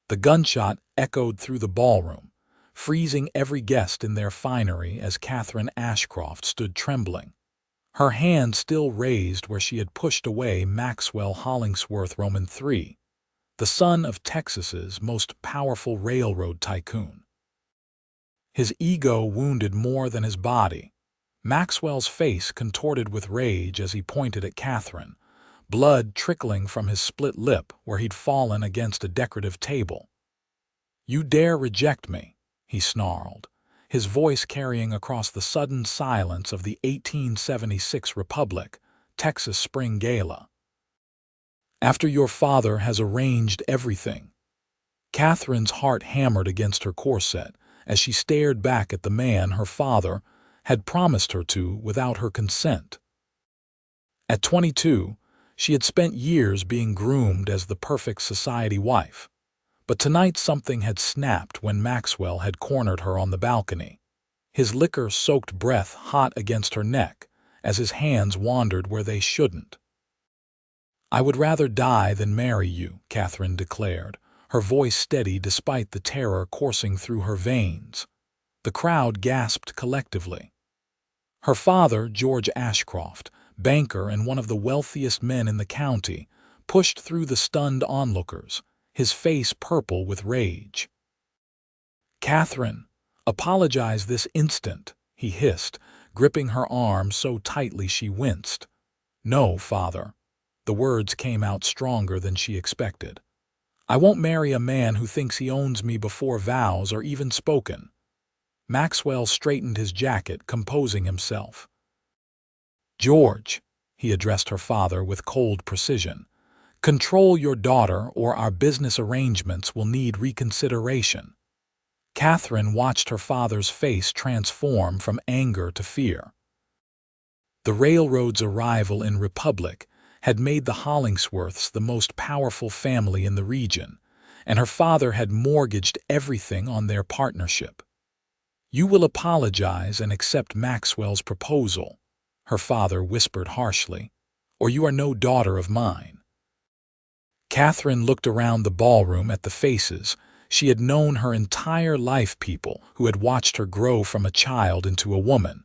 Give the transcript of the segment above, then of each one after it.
The gunshot echoed through the ballroom, freezing every guest in their finery as Katherine Ashcroft stood trembling, her hand still raised where she had pushed away Maxwell Hollingsworth III, the son of Texas's most powerful railroad tycoon. His ego wounded more than his body, Maxwell's face contorted with rage as he pointed at Katherine, blood trickling from his split lip where he'd fallen against a decorative table. "You dare reject me," he snarled, his voice carrying across the sudden silence of the 1876 Republic, Texas Spring Gala. "After your father has arranged everything." Katherine's heart hammered against her corset as she stared back at the man her father had promised her to without her consent. At 22, she had spent years being groomed as the perfect society wife, but tonight something had snapped when Maxwell had cornered her on the balcony, his liquor-soaked breath hot against her neck as his hands wandered where they shouldn't. "I would rather die than marry you," Katherine declared, her voice steady despite the terror coursing through her veins. The crowd gasped collectively. Her father, George Ashcroft, banker and one of the wealthiest men in the county, pushed through the stunned onlookers, his face purple with rage. "Katherine, apologize this instant," he hissed, gripping her arm so tightly she winced. "No, father." The words came out stronger than she expected. "I won't marry a man who thinks he owns me before vows are even spoken." Maxwell straightened his jacket, composing himself. "George," he addressed her father with cold precision, "control your daughter or our business arrangements will need reconsideration." Katherine watched her father's face transform from anger to fear. The railroad's arrival in Republic had made the Hollingsworths the most powerful family in the region, and her father had mortgaged everything on their partnership. "You will apologize and accept Maxwell's proposal," her father whispered harshly, "or you are no daughter of mine." Katherine looked around the ballroom at the faces she had known her entire life, people who had watched her grow from a child into a woman,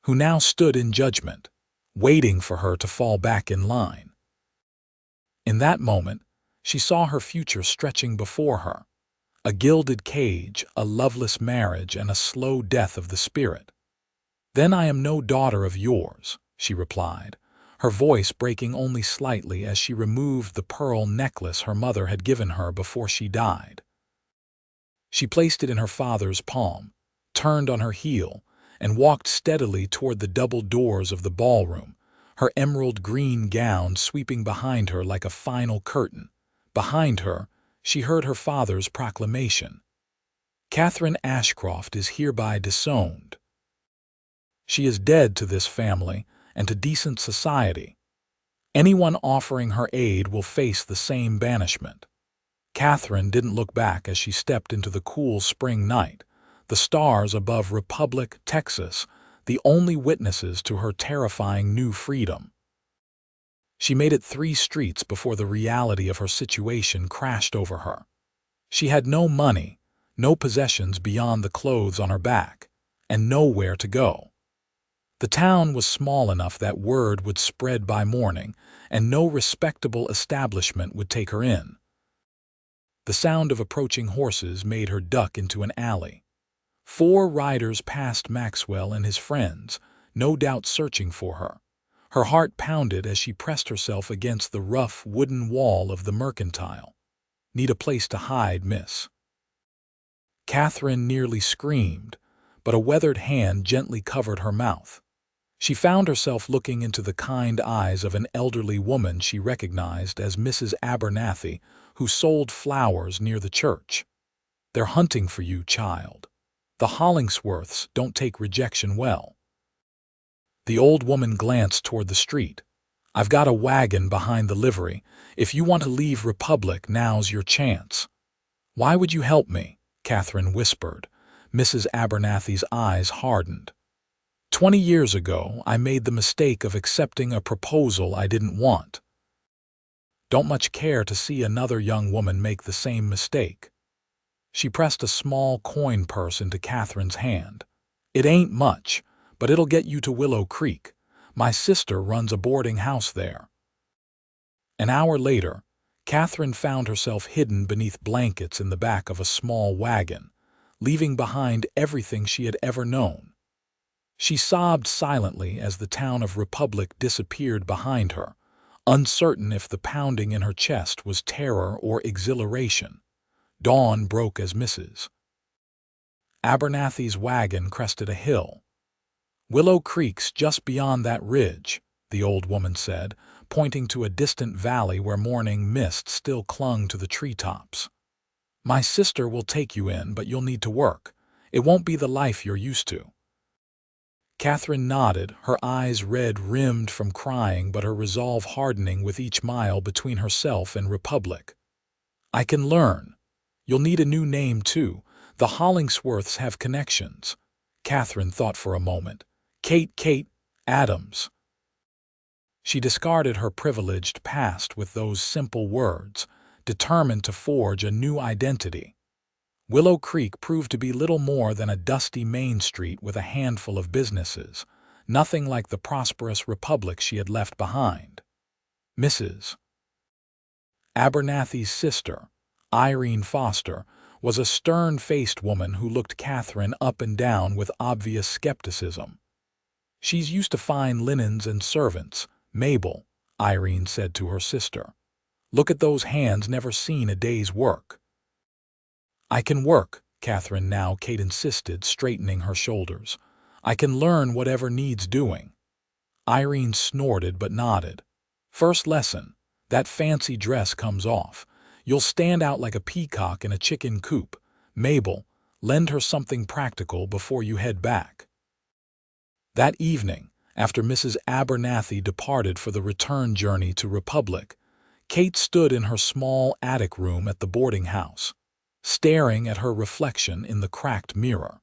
who now stood in judgment, waiting for her to fall back in line. In that moment, she saw her future stretching before her, a gilded cage, a loveless marriage, and a slow death of the spirit. "Then I am no daughter of yours," she replied, her voice breaking only slightly as she removed the pearl necklace her mother had given her before she died. She placed it in her father's palm, turned on her heel, and walked steadily toward the double doors of the ballroom, her emerald green gown sweeping behind her like a final curtain. Behind her, she heard her father's proclamation. "Katherine Ashcroft is hereby disowned. She is dead to this family and to decent society. Anyone offering her aid will face the same banishment." Katherine didn't look back as she stepped into the cool spring night, the stars above Republic, Texas, the only witnesses to her terrifying new freedom. She made it 3 streets before the reality of her situation crashed over her. She had no money, no possessions beyond the clothes on her back, and nowhere to go. The town was small enough that word would spread by morning, and no respectable establishment would take her in. The sound of approaching horses made her duck into an alley. 4 riders passed Maxwell and his friends, no doubt searching for her. Her heart pounded as she pressed herself against the rough wooden wall of the mercantile. "Need a place to hide, miss?" Katherine nearly screamed, but a weathered hand gently covered her mouth. She found herself looking into the kind eyes of an elderly woman she recognized as Mrs. Abernathy, who sold flowers near the church. "They're hunting for you, child. The Hollingsworths don't take rejection well." The old woman glanced toward the street. "I've got a wagon behind the livery. If you want to leave Republic, now's your chance." "Why would you help me?" Katherine whispered. Mrs. Abernathy's eyes hardened. 20 years ago, I made the mistake of accepting a proposal I didn't want. Don't much care to see another young woman make the same mistake." She pressed a small coin purse into Catherine's hand. "It ain't much, but it'll get you to Willow Creek. My sister runs a boarding house there." An hour later, Catherine found herself hidden beneath blankets in the back of a small wagon, leaving behind everything she had ever known. She sobbed silently as the town of Republic disappeared behind her, uncertain if the pounding in her chest was terror or exhilaration. Dawn broke as Mrs. Abernathy's wagon crested a hill. "Willow Creek's just beyond that ridge," the old woman said, pointing to a distant valley where morning mist still clung to the treetops. "My sister will take you in, but you'll need to work. It won't be the life you're used to." Catherine nodded, her eyes red-rimmed from crying but her resolve hardening with each mile between herself and Republic. "I can learn. You'll need a new name, too. The Hollingsworths have connections." Catherine thought for a moment. Kate Adams." She discarded her privileged past with those simple words, determined to forge a new identity. Willow Creek proved to be little more than a dusty main street with a handful of businesses, nothing like the prosperous Republic she had left behind. Mrs. Abernathy's sister, Irene Foster, was a stern-faced woman who looked Catherine up and down with obvious skepticism. "She's used to fine linens and servants, Mabel," Irene said to her sister. "Look at those hands, never seen a day's work." "I can work," Catherine now Kate insisted, straightening her shoulders. "I can learn whatever needs doing." Irene snorted but nodded. "First lesson, that fancy dress comes off. You'll stand out like a peacock in a chicken coop. Mabel, lend her something practical before you head back." That evening, after Mrs. Abernathy departed for the return journey to Republic, Kate stood in her small attic room at the boarding house, staring at her reflection in the cracked mirror.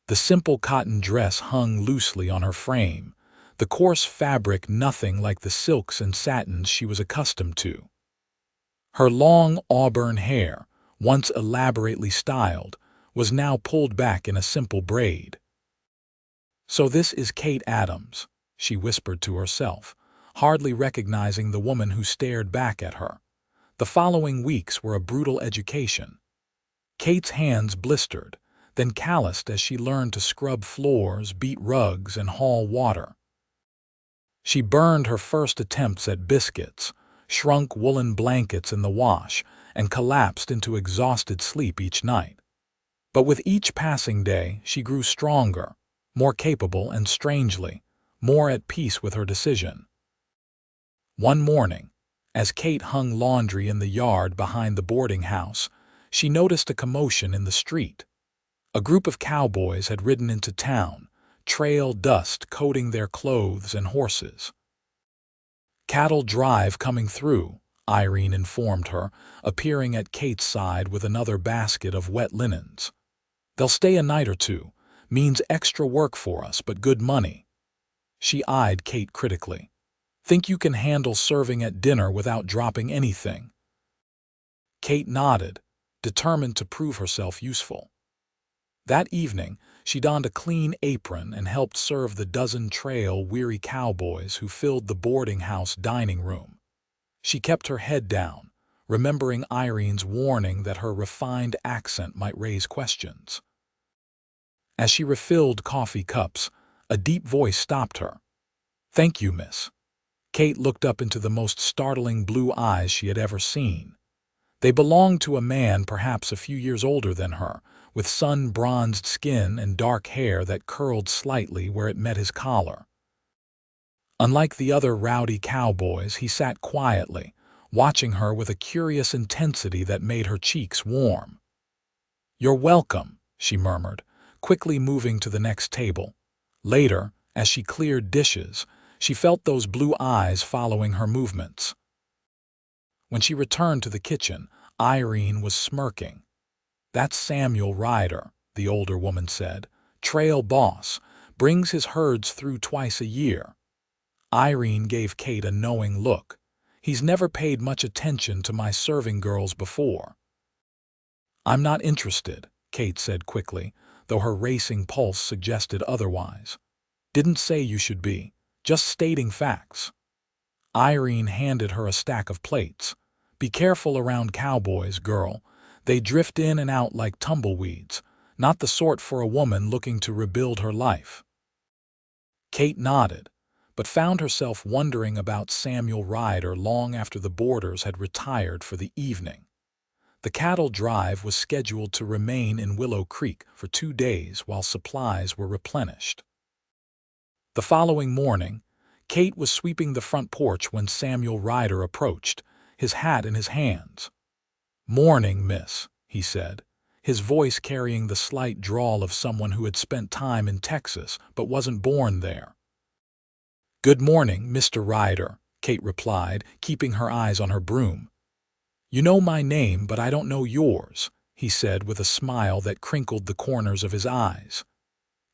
The simple cotton dress hung loosely on her frame, the coarse fabric nothing like the silks and satins she was accustomed to. Her long auburn hair, once elaborately styled, was now pulled back in a simple braid. "So this is Kate Adams," she whispered to herself, hardly recognizing the woman who stared back at her. The following weeks were a brutal education. Kate's hands blistered, then calloused as she learned to scrub floors, beat rugs, and haul water. She burned her first attempts at biscuits, shrunk woolen blankets in the wash, and collapsed into exhausted sleep each night. But with each passing day, she grew stronger, more capable, and strangely, more at peace with her decision. One morning, as Kate hung laundry in the yard behind the boarding house, she noticed a commotion in the street. A group of cowboys had ridden into town, trail dust coating their clothes and horses. "Cattle drive coming through," Irene informed her, appearing at Kate's side with another basket of wet linens. "They'll stay a night or two. Means extra work for us, but good money." She eyed Kate critically. "Think you can handle serving at dinner without dropping anything?" Kate nodded, determined to prove herself useful. That evening, she donned a clean apron and helped serve the dozen trail-weary cowboys who filled the boarding house dining room. She kept her head down, remembering Irene's warning that her refined accent might raise questions. As she refilled coffee cups, a deep voice stopped her. "Thank you, miss." Kate looked up into the most startling blue eyes she had ever seen. They belonged to a man perhaps a few years older than her, with sun-bronzed skin and dark hair that curled slightly where it met his collar. Unlike the other rowdy cowboys, he sat quietly, watching her with a curious intensity that made her cheeks warm. "You're welcome," she murmured, quickly moving to the next table. Later, as she cleared dishes, she felt those blue eyes following her movements. When she returned to the kitchen, Irene was smirking. "That's Samuel Ryder," the older woman said. "Trail boss, brings his herds through twice a year." Irene gave Kate a knowing look. "He's never paid much attention to my serving girls before." "I'm not interested," Kate said quickly, though her racing pulse suggested otherwise. "Didn't say you should be. Just stating facts." Irene handed her a stack of plates. "Be careful around cowboys, girl. They drift in and out like tumbleweeds, not the sort for a woman looking to rebuild her life." Kate nodded, but found herself wondering about Samuel Ryder long after the boarders had retired for the evening. The cattle drive was scheduled to remain in Willow Creek for 2 days while supplies were replenished. The following morning, Kate was sweeping the front porch when Samuel Ryder approached, his hat in his hands. "Morning, miss," he said, his voice carrying the slight drawl of someone who had spent time in Texas but wasn't born there. "Good morning, Mr. Ryder," Kate replied, keeping her eyes on her broom. "You know my name, but I don't know yours," he said with a smile that crinkled the corners of his eyes.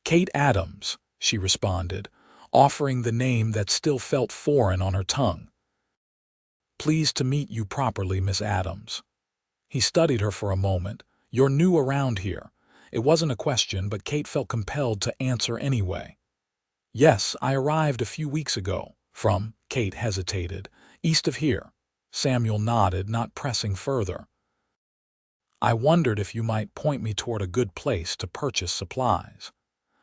"Kate Adams," she responded, offering the name that still felt foreign on her tongue. "Pleased to meet you properly, Miss Adams." He studied her for a moment. "You're new around here." It wasn't a question, but Kate felt compelled to answer anyway. "Yes, I arrived a few weeks ago. From," Kate hesitated, "east of here." Samuel nodded, not pressing further. "I wondered if you might point me toward a good place to purchase supplies.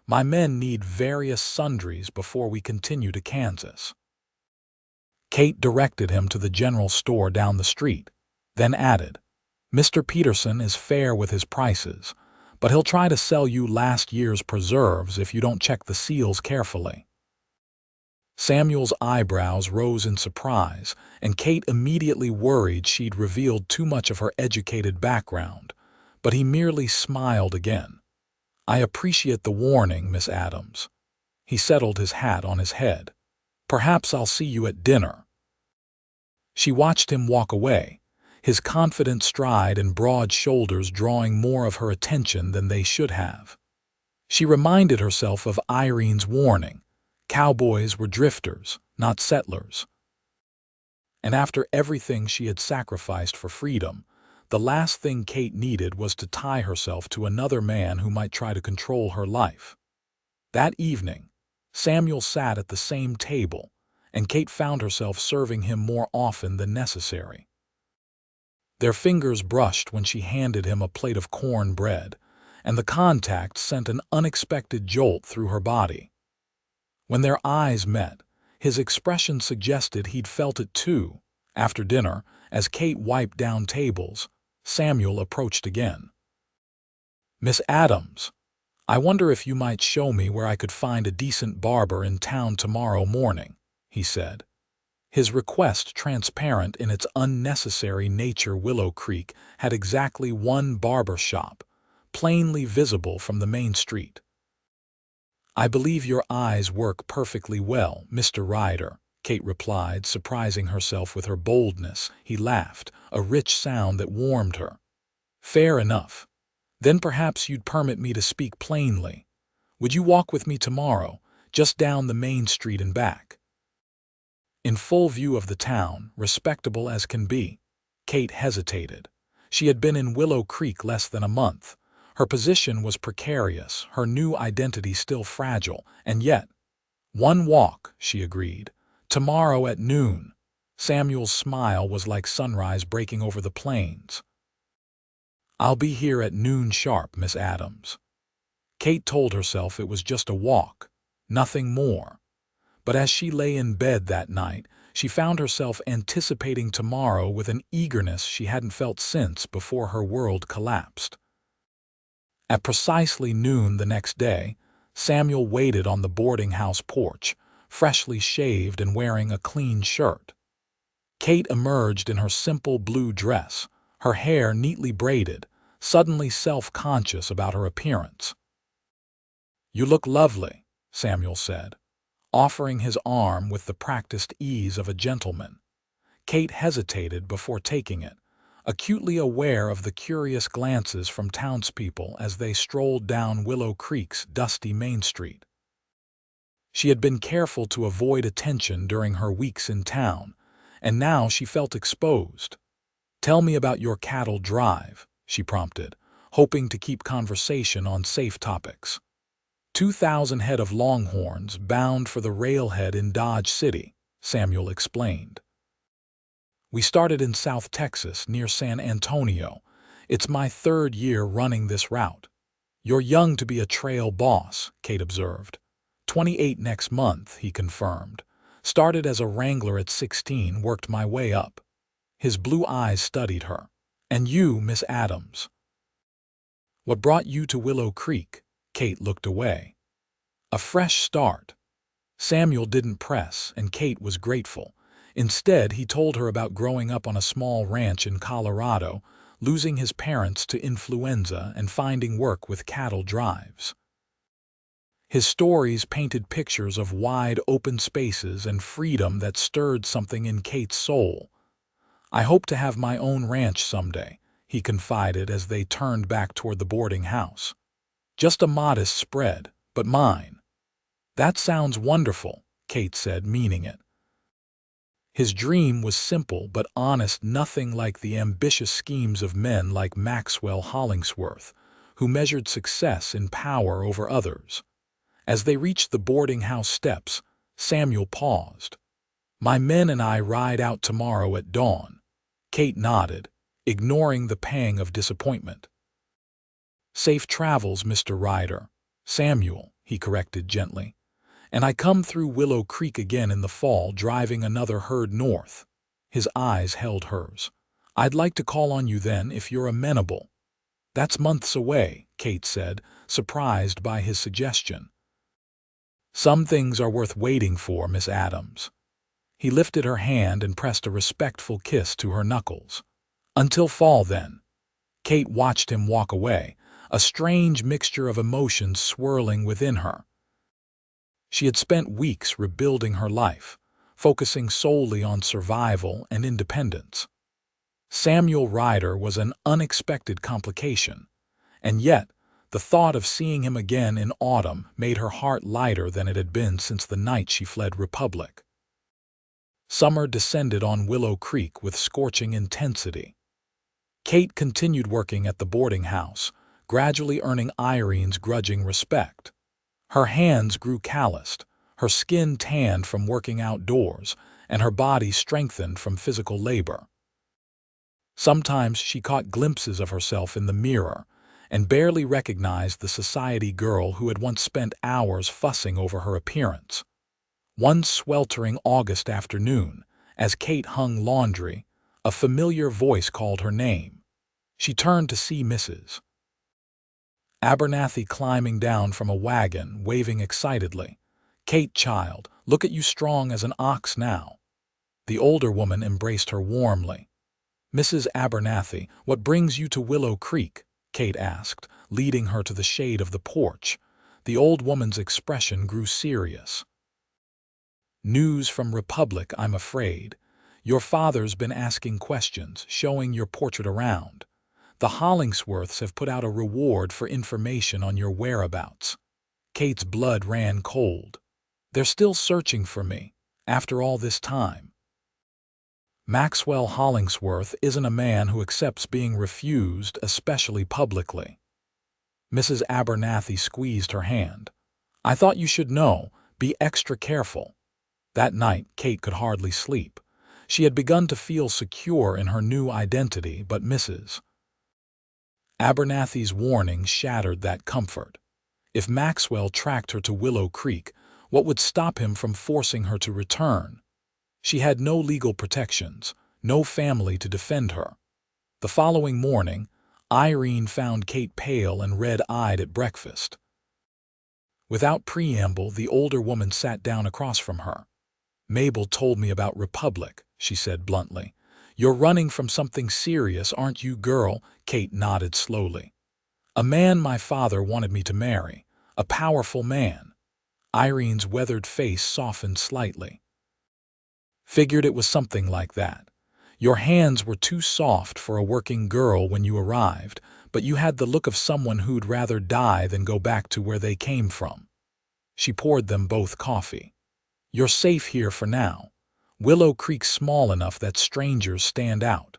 My men need various sundries before we continue to Kansas." Kate directed him to the general store down the street, then added, "Mr. Peterson is fair with his prices, but he'll try to sell you last year's preserves if you don't check the seals carefully." Samuel's eyebrows rose in surprise, and Kate immediately worried she'd revealed too much of her educated background, but he merely smiled again. "I appreciate the warning, Miss Adams." He settled his hat on his head. "Perhaps I'll see you at dinner." She watched him walk away, his confident stride and broad shoulders drawing more of her attention than they should have. She reminded herself of Irene's warning. Cowboys were drifters, not settlers. And after everything she had sacrificed for freedom, the last thing Kate needed was to tie herself to another man who might try to control her life. That evening, Samuel sat at the same table, and Kate found herself serving him more often than necessary. Their fingers brushed when she handed him a plate of corn bread, and the contact sent an unexpected jolt through her body. When their eyes met, his expression suggested he'd felt it too. After dinner, as Kate wiped down tables, Samuel approached again. "Miss Adams, I wonder if you might show me where I could find a decent barber in town tomorrow morning," he said. His request transparent in its unnecessary nature. Willow Creek had exactly one barber shop, plainly visible from the main street. "I believe your eyes work perfectly well, Mr. Ryder," Kate replied, surprising herself with her boldness. He laughed, a rich sound that warmed her. "Fair enough. Then perhaps you'd permit me to speak plainly. Would you walk with me tomorrow, just down the main street and back?" In full view of the town, respectable as can be, Kate hesitated. She had been in Willow Creek less than a month. Her position was precarious, her new identity still fragile, and yet, "One walk," she agreed. "Tomorrow at noon." Samuel's smile was like sunrise breaking over the plains. "I'll be here at noon sharp, Miss Adams." Kate told herself it was just a walk, nothing more. But as she lay in bed that night, she found herself anticipating tomorrow with an eagerness she hadn't felt since before her world collapsed. At precisely noon the next day, Samuel waited on the boarding house porch, freshly shaved and wearing a clean shirt. Kate emerged in her simple blue dress, her hair neatly braided, suddenly self-conscious about her appearance. "You look lovely," Samuel said, offering his arm with the practiced ease of a gentleman. Kate hesitated before taking it, acutely aware of the curious glances from townspeople as they strolled down Willow Creek's dusty Main Street. She had been careful to avoid attention during her weeks in town, and now she felt exposed. "Tell me about your cattle drive," she prompted, hoping to keep conversation on safe topics. 2,000 head of longhorns bound for the railhead in Dodge City, Samuel explained. We started in South Texas near San Antonio. It's my 3rd year running this route. You're young to be a trail boss, Kate observed. 28 next month, he confirmed. Started as a wrangler at 16, worked my way up. His blue eyes studied her. And you, Miss Adams. What brought you to Willow Creek? Kate looked away. A fresh start. Samuel didn't press, and Kate was grateful. Instead, he told her about growing up on a small ranch in Colorado, losing his parents to influenza and finding work with cattle drives. His stories painted pictures of wide open spaces and freedom that stirred something in Kate's soul. I hope to have my own ranch someday, he confided as they turned back toward the boarding house. Just a modest spread, but mine. That sounds wonderful, Kate said, meaning it. His dream was simple but honest, nothing like the ambitious schemes of men like Maxwell Hollingsworth, who measured success in power over others. As they reached the boarding house steps, Samuel paused. My men and I ride out tomorrow at dawn. Kate nodded, ignoring the pang of disappointment. Safe travels, Mr. Ryder. Samuel, he corrected gently. And I come through Willow Creek again in the fall, driving another herd north. His eyes held hers. I'd like to call on you then if you're amenable. That's months away, Kate said, surprised by his suggestion. Some things are worth waiting for, Miss Adams. He lifted her hand and pressed a respectful kiss to her knuckles. Until fall, then. Kate watched him walk away, a strange mixture of emotions swirling within her. She had spent weeks rebuilding her life, focusing solely on survival and independence. Samuel Ryder was an unexpected complication, and yet the thought of seeing him again in autumn made her heart lighter than it had been since the night she fled Republic. Summer descended on Willow Creek with scorching intensity. Kate continued working at the boarding house, gradually earning Irene's grudging respect. Her hands grew calloused, her skin tanned from working outdoors, and her body strengthened from physical labor. Sometimes she caught glimpses of herself in the mirror and barely recognized the society girl who had once spent hours fussing over her appearance. One sweltering August afternoon, as Kate hung laundry, a familiar voice called her name. She turned to see Mrs. Abernathy climbing down from a wagon, waving excitedly. Kate, child, look at you strong as an ox now. The older woman embraced her warmly. Mrs. Abernathy, what brings you to Willow Creek? Kate asked, leading her to the shade of the porch. The old woman's expression grew serious. News from Republic, I'm afraid. Your father's been asking questions, showing your portrait around. The Hollingsworths have put out a reward for information on your whereabouts. Kate's blood ran cold. They're still searching for me, after all this time. Maxwell Hollingsworth isn't a man who accepts being refused, especially publicly. Mrs. Abernathy squeezed her hand. I thought you should know. Be extra careful. That night, Kate could hardly sleep. She had begun to feel secure in her new identity, but Mrs. Abernathy's warning shattered that comfort. If Maxwell tracked her to Willow Creek, what would stop him from forcing her to return? She had no legal protections, no family to defend her. The following morning, Irene found Kate pale and red-eyed at breakfast. Without preamble, the older woman sat down across from her. Mabel told me about Republic, she said bluntly. You're running from something serious, aren't you, girl? Kate nodded slowly. A man my father wanted me to marry, a powerful man. Irene's weathered face softened slightly. Figured it was something like that. Your hands were too soft for a working girl when you arrived, but you had the look of someone who'd rather die than go back to where they came from. She poured them both coffee. You're safe here for now. Willow Creek's small enough that strangers stand out.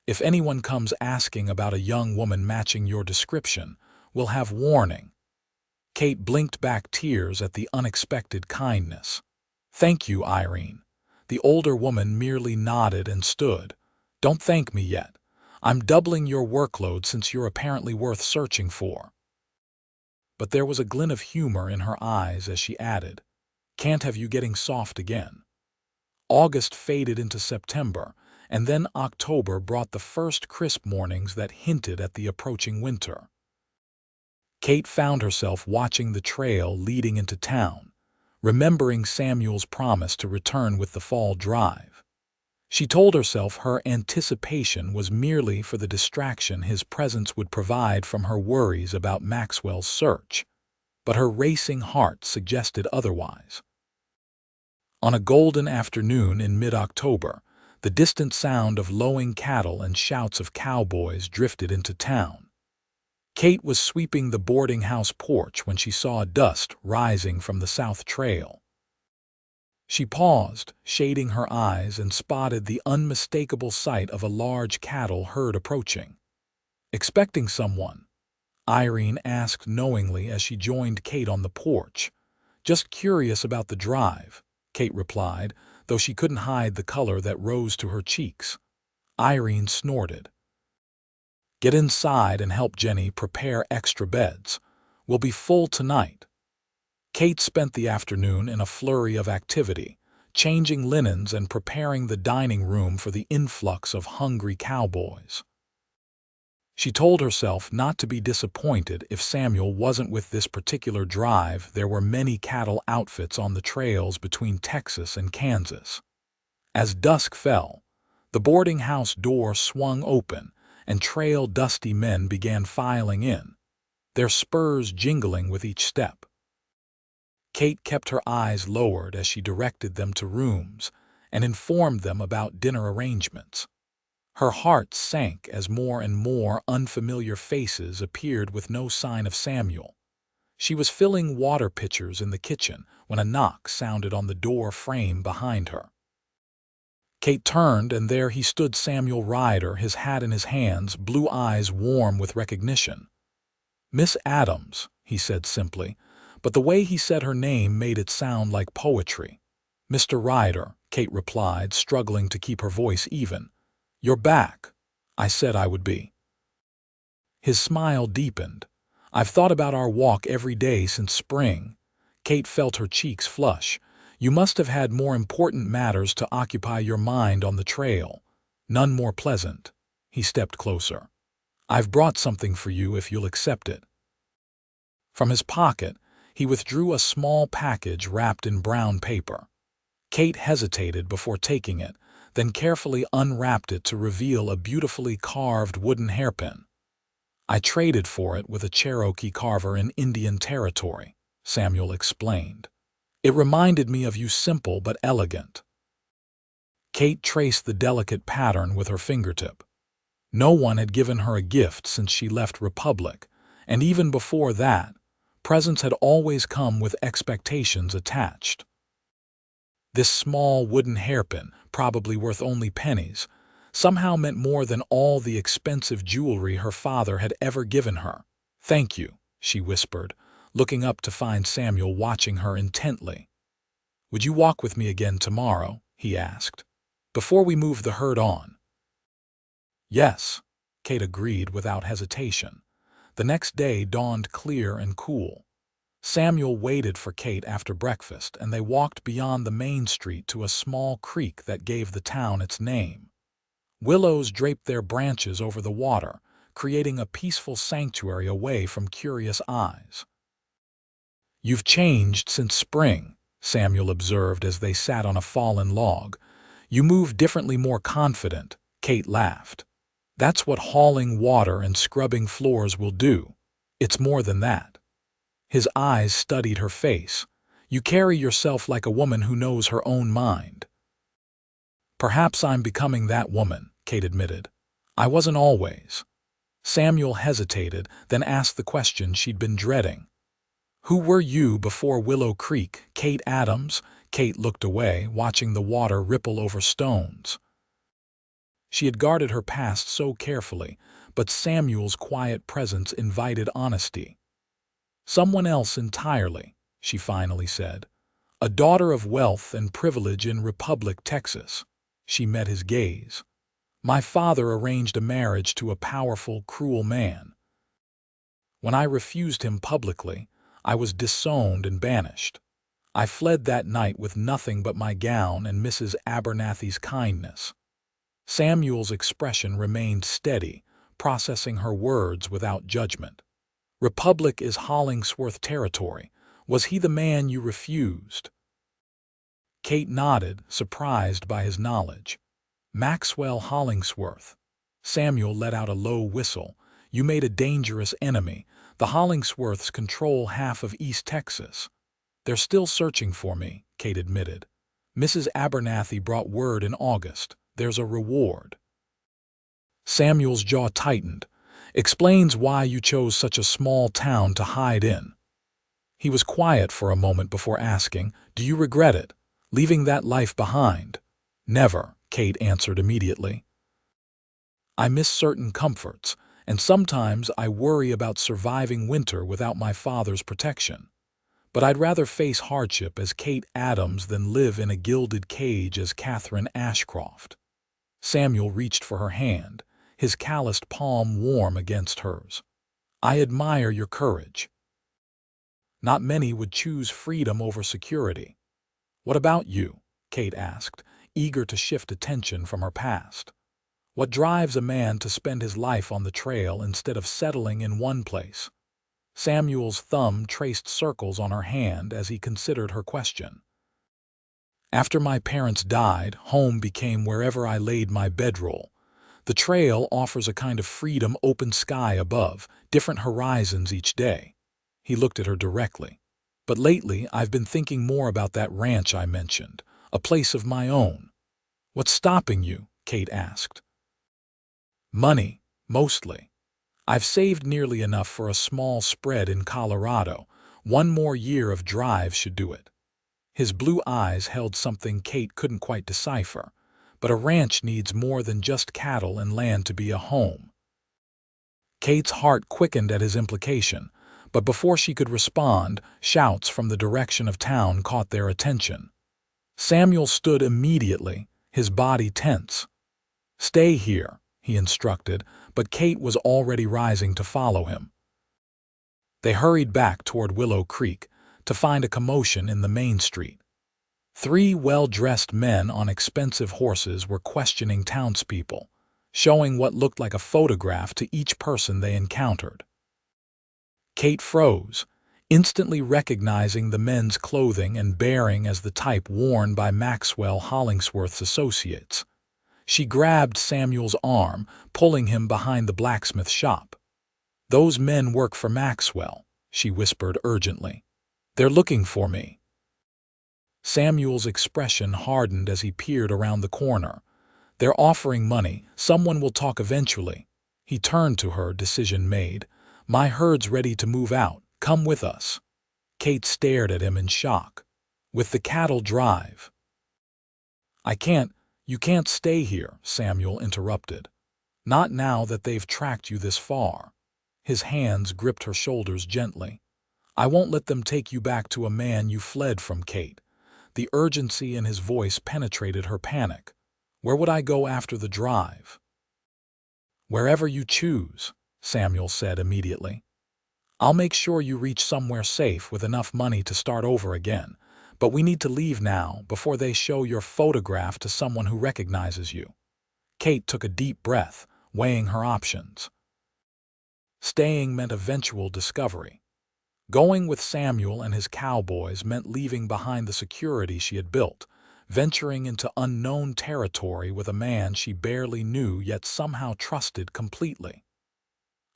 If anyone comes asking about a young woman matching your description, we'll have warning." Kate blinked back tears at the unexpected kindness. "Thank you, Irene." The older woman merely nodded and stood. "Don't thank me yet. I'm doubling your workload since you're apparently worth searching for." But there was a glint of humor in her eyes as she added, "Can't have you getting soft again." August faded into September, and then October brought the first crisp mornings that hinted at the approaching winter. Kate found herself watching the trail leading into town, remembering Samuel's promise to return with the fall drive. She told herself her anticipation was merely for the distraction his presence would provide from her worries about Maxwell's search, but her racing heart suggested otherwise. On a golden afternoon in mid-October, the distant sound of lowing cattle and shouts of cowboys drifted into town. Kate was sweeping the boarding house porch when she saw dust rising from the south trail. She paused, shading her eyes, and spotted the unmistakable sight of a large cattle herd approaching. "Expecting someone?" Irene asked knowingly as she joined Kate on the porch. "Just curious about the drive," Kate replied, though she couldn't hide the color that rose to her cheeks. Irene snorted. "Get inside and help Jenny prepare extra beds. We'll be full tonight." Kate spent the afternoon in a flurry of activity, changing linens and preparing the dining room for the influx of hungry cowboys. She told herself not to be disappointed if Samuel wasn't with this particular drive. There were many cattle outfits on the trails between Texas and Kansas. As dusk fell, the boarding house door swung open, and trail-dusty men began filing in, their spurs jingling with each step. Kate kept her eyes lowered as she directed them to rooms and informed them about dinner arrangements. Her heart sank as more and more unfamiliar faces appeared with no sign of Samuel. She was filling water pitchers in the kitchen when a knock sounded on the door frame behind her. Kate turned, and there he stood, Samuel Ryder, his hat in his hands, blue eyes warm with recognition. "Miss Adams," he said simply, but the way he said her name made it sound like poetry. "Mr. Ryder," Kate replied, struggling to keep her voice even. "You're back. I said I would be." His smile deepened. "I've thought about our walk every day since spring." Kate felt her cheeks flush. "You must have had more important matters to occupy your mind on the trail." "None more pleasant." He stepped closer. "I've brought something for you if you'll accept it." From his pocket, he withdrew a small package wrapped in brown paper. Kate hesitated before taking it, then carefully unwrapped it to reveal a beautifully carved wooden hairpin. "I traded for it with a Cherokee carver in Indian Territory," Samuel explained. "It reminded me of you, simple but elegant." Kate traced the delicate pattern with her fingertip. No one had given her a gift since she left Republic, and even before that, presents had always come with expectations attached. This small wooden hairpin, probably worth only pennies, somehow meant more than all the expensive jewelry her father had ever given her. "Thank you," she whispered, looking up to find Samuel watching her intently. "Would you walk with me again tomorrow?" he asked, "before we move the herd on." "Yes," Kate agreed without hesitation. The next day dawned clear and cool. Samuel waited for Kate after breakfast, and they walked beyond the main street to a small creek that gave the town its name. Willows draped their branches over the water, creating a peaceful sanctuary away from curious eyes. "You've changed since spring," Samuel observed as they sat on a fallen log. "You move differently, more confident." Kate laughed. "That's what hauling water and scrubbing floors will do. It's more than that." His eyes studied her face. "You carry yourself like a woman who knows her own mind." "Perhaps I'm becoming that woman," Kate admitted. "I wasn't always." Samuel hesitated, then asked the question she'd been dreading. "Who were you before Willow Creek, Kate Adams?" Kate looked away, watching the water ripple over stones. She had guarded her past so carefully, but Samuel's quiet presence invited honesty. "Someone else entirely," she finally said. "A daughter of wealth and privilege in Republic, Texas." She met his gaze. "My father arranged a marriage to a powerful, cruel man. When I refused him publicly, I was disowned and banished. I fled that night with nothing but my gown and Mrs. Abernathy's kindness." Samuel's expression remained steady, processing her words without judgment. "Republic is Hollingsworth territory. Was he the man you refused?" Kate nodded, surprised by his knowledge. "Maxwell Hollingsworth." Samuel let out a low whistle. "You made a dangerous enemy. The Hollingsworths control half of East Texas." "They're still searching for me," Kate admitted. "Mrs. Abernathy brought word in August. There's a reward." Samuel's jaw tightened. "Explains why you chose such a small town to hide in." He was quiet for a moment before asking, "Do you regret it, leaving that life behind?" "Never," Kate answered immediately. "I miss certain comforts, and sometimes I worry about surviving winter without my father's protection. But I'd rather face hardship as Kate Adams than live in a gilded cage as Katherine Ashcroft." Samuel reached for her hand, his calloused palm warm against hers. "I admire your courage. Not many would choose freedom over security." "What about you?" Kate asked, eager to shift attention from her past. "What drives a man to spend his life on the trail instead of settling in one place?" Samuel's thumb traced circles on her hand as he considered her question. "After my parents died, home became wherever I laid my bedroll. The trail offers a kind of freedom, open sky above, different horizons each day." He looked at her directly. "But lately I've been thinking more about that ranch I mentioned, a place of my own." "What's stopping you?" Kate asked. "Money, mostly. I've saved nearly enough for a small spread in Colorado. One more year of drive should do it." His blue eyes held something Kate couldn't quite decipher, but a ranch needs more than just cattle and land to be a home. Kate's heart quickened at his implication, but before she could respond, shouts from the direction of town caught their attention. Samuel stood immediately, his body tense. "Stay here," he instructed, but Kate was already rising to follow him. They hurried back toward Willow Creek to find a commotion in the main street. 3 well-dressed men on expensive horses were questioning townspeople, showing what looked like a photograph to each person they encountered. Kate froze, instantly recognizing the men's clothing and bearing as the type worn by Maxwell Hollingsworth's associates. She grabbed Samuel's arm, pulling him behind the blacksmith shop. "Those men work for Maxwell," she whispered urgently. "They're looking for me." Samuel's expression hardened as he peered around the corner. "They're offering money. Someone will talk eventually." He turned to her, decision made. "My herd's ready to move out. Come with us." Kate stared at him in shock. "With the cattle drive." You can't stay here," Samuel interrupted. "Not now that they've tracked you this far." His hands gripped her shoulders gently. "I won't let them take you back to a man you fled from, Kate." The urgency in his voice penetrated her panic. "Where would I go after the drive?" "Wherever you choose," Samuel said immediately. "I'll make sure you reach somewhere safe with enough money to start over again. But we need to leave now before they show your photograph to someone who recognizes you." Kate took a deep breath, weighing her options. Staying meant eventual discovery. Going with Samuel and his cowboys meant leaving behind the security she had built, venturing into unknown territory with a man she barely knew yet somehow trusted completely.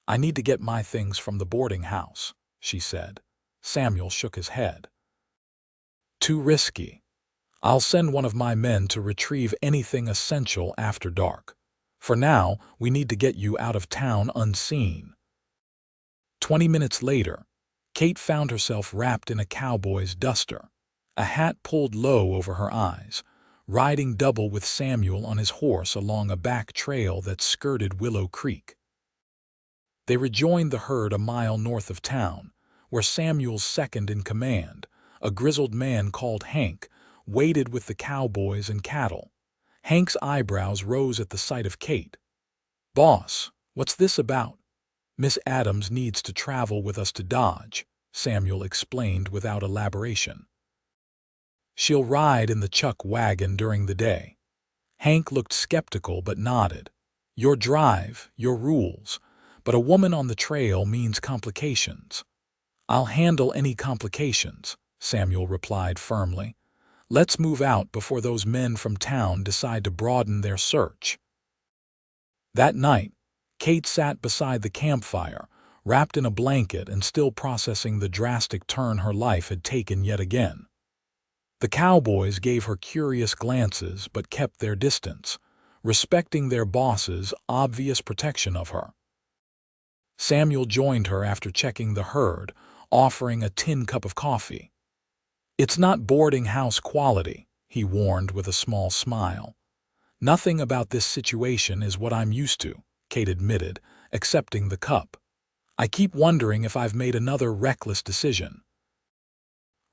"I need to get my things from the boarding house," she said. Samuel shook his head. "Too risky. I'll send one of my men to retrieve anything essential after dark. For now, we need to get you out of town unseen." 20 minutes later, Kate found herself wrapped in a cowboy's duster, a hat pulled low over her eyes, riding double with Samuel on his horse along a back trail that skirted Willow Creek. They rejoined the herd a mile north of town, where Samuel's second in command, a grizzled man called Hank, waited with the cowboys and cattle. Hank's eyebrows rose at the sight of Kate. "Boss, what's this about?" "Miss Adams needs to travel with us to Dodge," Samuel explained without elaboration. "She'll ride in the chuck wagon during the day." Hank looked skeptical but nodded. "Your drive, your rules, but a woman on the trail means complications." "I'll handle any complications," Samuel replied firmly. "Let's move out before those men from town decide to broaden their search." That night, Kate sat beside the campfire, wrapped in a blanket and still processing the drastic turn her life had taken yet again. The cowboys gave her curious glances but kept their distance, respecting their boss's obvious protection of her. Samuel joined her after checking the herd, offering a tin cup of coffee. "It's not boarding house quality," he warned with a small smile. "Nothing about this situation is what I'm used to," Kate admitted, accepting the cup. "I keep wondering if I've made another reckless decision."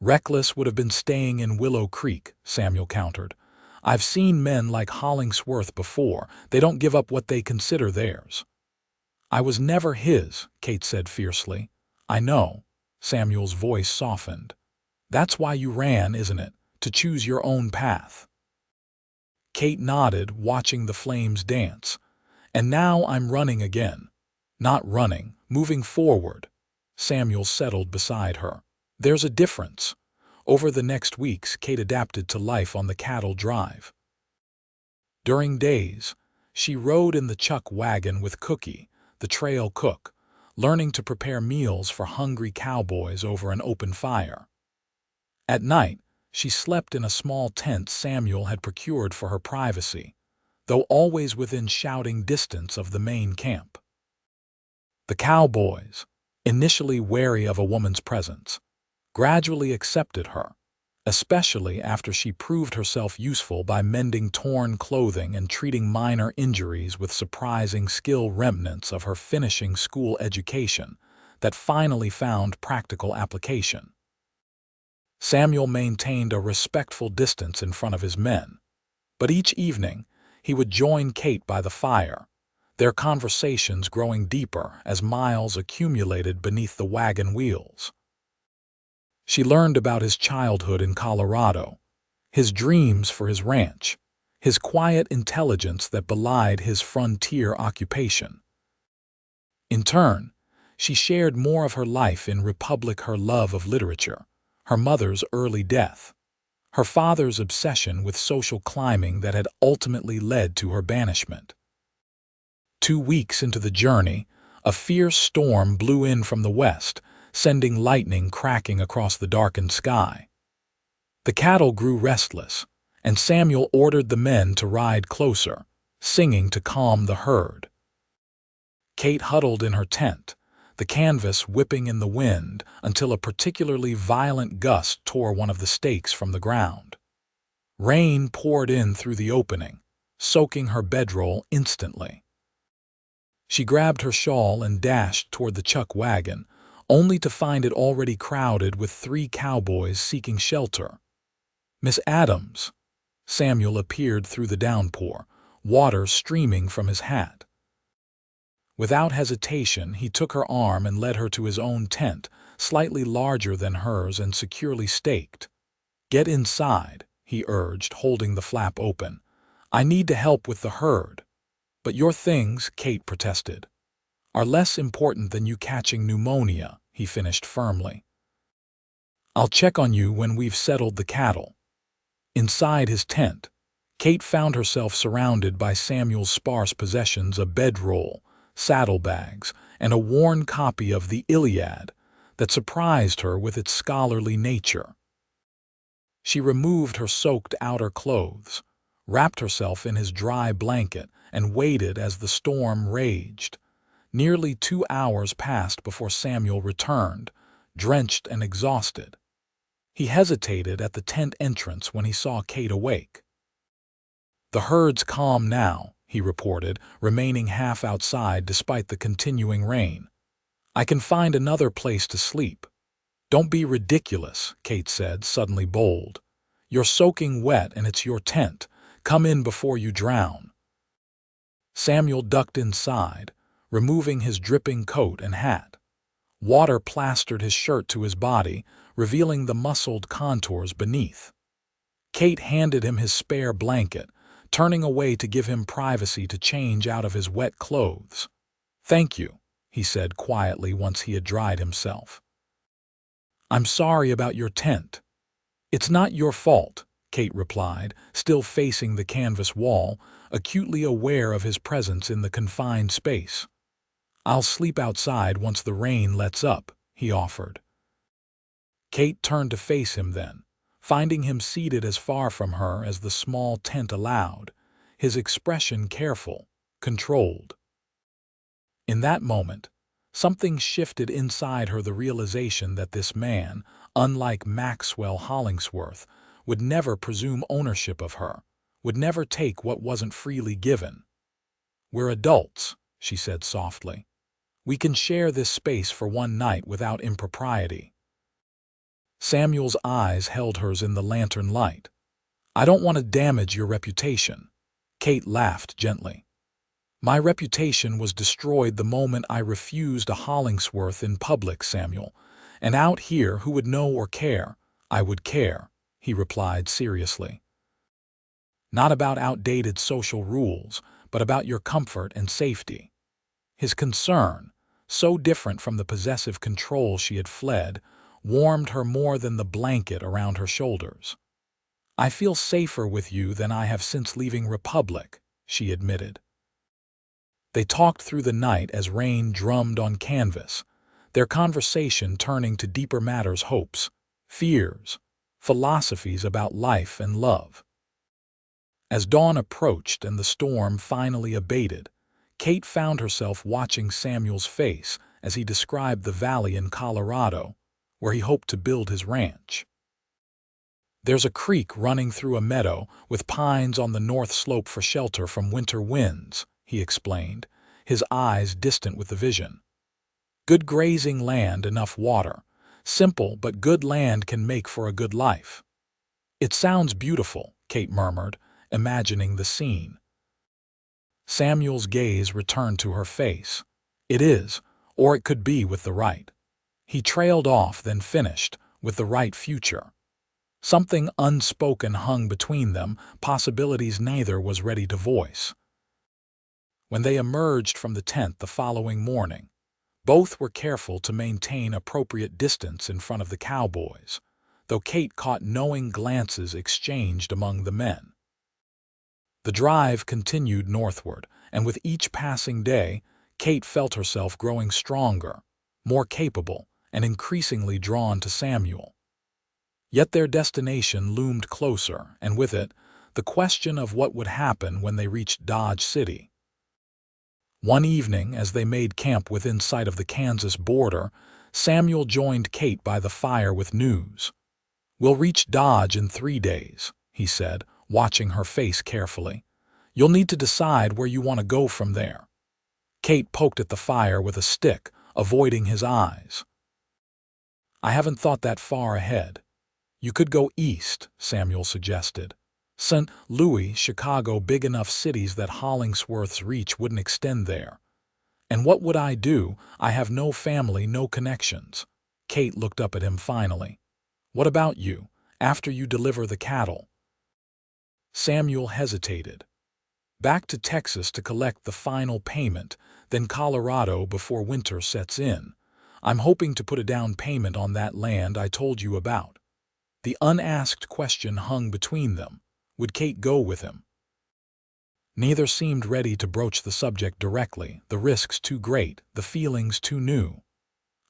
"Reckless would have been staying in Willow Creek," Samuel countered. "I've seen men like Hollingsworth before. They don't give up what they consider theirs." "I was never his," Kate said fiercely. "I know." Samuel's voice softened. "That's why you ran, isn't it? To choose your own path." Kate nodded, watching the flames dance. "And now I'm running again." "Not running, moving forward." Samuel settled beside her. "There's a difference." Over the next weeks, Kate adapted to life on the cattle drive. During days, she rode in the chuck wagon with Cookie, the trail cook, learning to prepare meals for hungry cowboys over an open fire. At night, she slept in a small tent Samuel had procured for her privacy, though always within shouting distance of the main camp. The cowboys, initially wary of a woman's presence, gradually accepted her, especially after she proved herself useful by mending torn clothing and treating minor injuries with surprising skill, remnants of her finishing school education that finally found practical application. Samuel maintained a respectful distance in front of his men, but each evening he would join Kate by the fire, their conversations growing deeper as miles accumulated beneath the wagon wheels. She learned about his childhood in Colorado, his dreams for his ranch, his quiet intelligence that belied his frontier occupation. In turn, she shared more of her life in Republic, her love of literature, her mother's early death, her father's obsession with social climbing that had ultimately led to her banishment. 2 weeks into the journey, a fierce storm blew in from the west, sending lightning cracking across the darkened sky. The cattle grew restless, and Samuel ordered the men to ride closer, singing to calm the herd. Kate huddled in her tent, the canvas whipping in the wind until a particularly violent gust tore one of the stakes from the ground. Rain poured in through the opening, soaking her bedroll instantly. She grabbed her shawl and dashed toward the chuck wagon, only to find it already crowded with 3 cowboys seeking shelter. "Miss Adams." Samuel appeared through the downpour, water streaming from his hat. Without hesitation, he took her arm and led her to his own tent, slightly larger than hers and securely staked. "Get inside," he urged, holding the flap open. "I need to help with the herd." "But your things," Kate protested, "are less important than you catching pneumonia," he finished firmly. "I'll check on you when we've settled the cattle." Inside his tent, Kate found herself surrounded by Samuel's sparse possessions: a bedroll, saddlebags, and a worn copy of the Iliad that surprised her with its scholarly nature. She removed her soaked outer clothes, wrapped herself in his dry blanket, and waited as the storm raged. Nearly 2 hours passed before Samuel returned, drenched and exhausted. He hesitated at the tent entrance when he saw Kate awake. "The herd's calm now," he reported, remaining half outside despite the continuing rain. "I can find another place to sleep." "Don't be ridiculous," Kate said, suddenly bold. "You're soaking wet and it's your tent. Come in before you drown." Samuel ducked inside, removing his dripping coat and hat. Water plastered his shirt to his body, revealing the muscled contours beneath. Kate handed him his spare blanket, turning away to give him privacy to change out of his wet clothes. "Thank you," he said quietly once he had dried himself. "I'm sorry about your tent." "It's not your fault," Kate replied, still facing the canvas wall, acutely aware of his presence in the confined space. "I'll sleep outside once the rain lets up," he offered. Kate turned to face him then, finding him seated as far from her as the small tent allowed, his expression careful, controlled. In that moment, something shifted inside her, the realization that this man, unlike Maxwell Hollingsworth, would never presume ownership of her, would never take what wasn't freely given. "We're adults," she said softly. "We can share this space for one night without impropriety." Samuel's eyes held hers in the lantern light. "I don't want to damage your reputation." Kate laughed gently. "My reputation was destroyed the moment I refused a Hollingsworth in public, Samuel. And out here, who would know or care? I would care," he replied seriously. "Not about outdated social rules, but about your comfort and safety." His concern, so different from the possessive control she had fled, warmed her more than the blanket around her shoulders. "I feel safer with you than I have since leaving Republic," she admitted. They talked through the night as rain drummed on canvas, their conversation turning to deeper matters: hopes, fears, philosophies about life and love. As dawn approached and the storm finally abated, Kate found herself watching Samuel's face as he described the valley in Colorado, where he hoped to build his ranch. "There's a creek running through a meadow with pines on the north slope for shelter from winter winds," he explained, his eyes distant with the vision. "Good grazing land, enough water. Simple, but good land can make for a good life." "It sounds beautiful," Kate murmured, imagining the scene. Samuel's gaze returned to her face. "It is, or it could be with the right." He trailed off, then finished, "with the right future." Something unspoken hung between them, possibilities neither was ready to voice. When they emerged from the tent the following morning, both were careful to maintain appropriate distance in front of the cowboys, though Kate caught knowing glances exchanged among the men. The drive continued northward, and with each passing day, Kate felt herself growing stronger, more capable, and increasingly drawn to Samuel. Yet their destination loomed closer, and with it, the question of what would happen when they reached Dodge City. One evening, as they made camp within sight of the Kansas border, Samuel joined Kate by the fire with news. "We'll reach Dodge in 3 days," he said, watching her face carefully. "You'll need to decide where you want to go from there." Kate poked at the fire with a stick, avoiding his eyes. "I haven't thought that far ahead. You could go east," Samuel suggested. "St. Louis, Chicago, big enough cities that Hollingsworth's reach wouldn't extend there." "And what would I do? I have no family, no connections." Kate looked up at him finally. "What about you, after you deliver the cattle?" Samuel hesitated. "Back to Texas to collect the final payment, then Colorado before winter sets in. I'm hoping to put a down payment on that land I told you about." The unasked question hung between them. Would Kate go with him? Neither seemed ready to broach the subject directly, the risks too great, the feelings too new.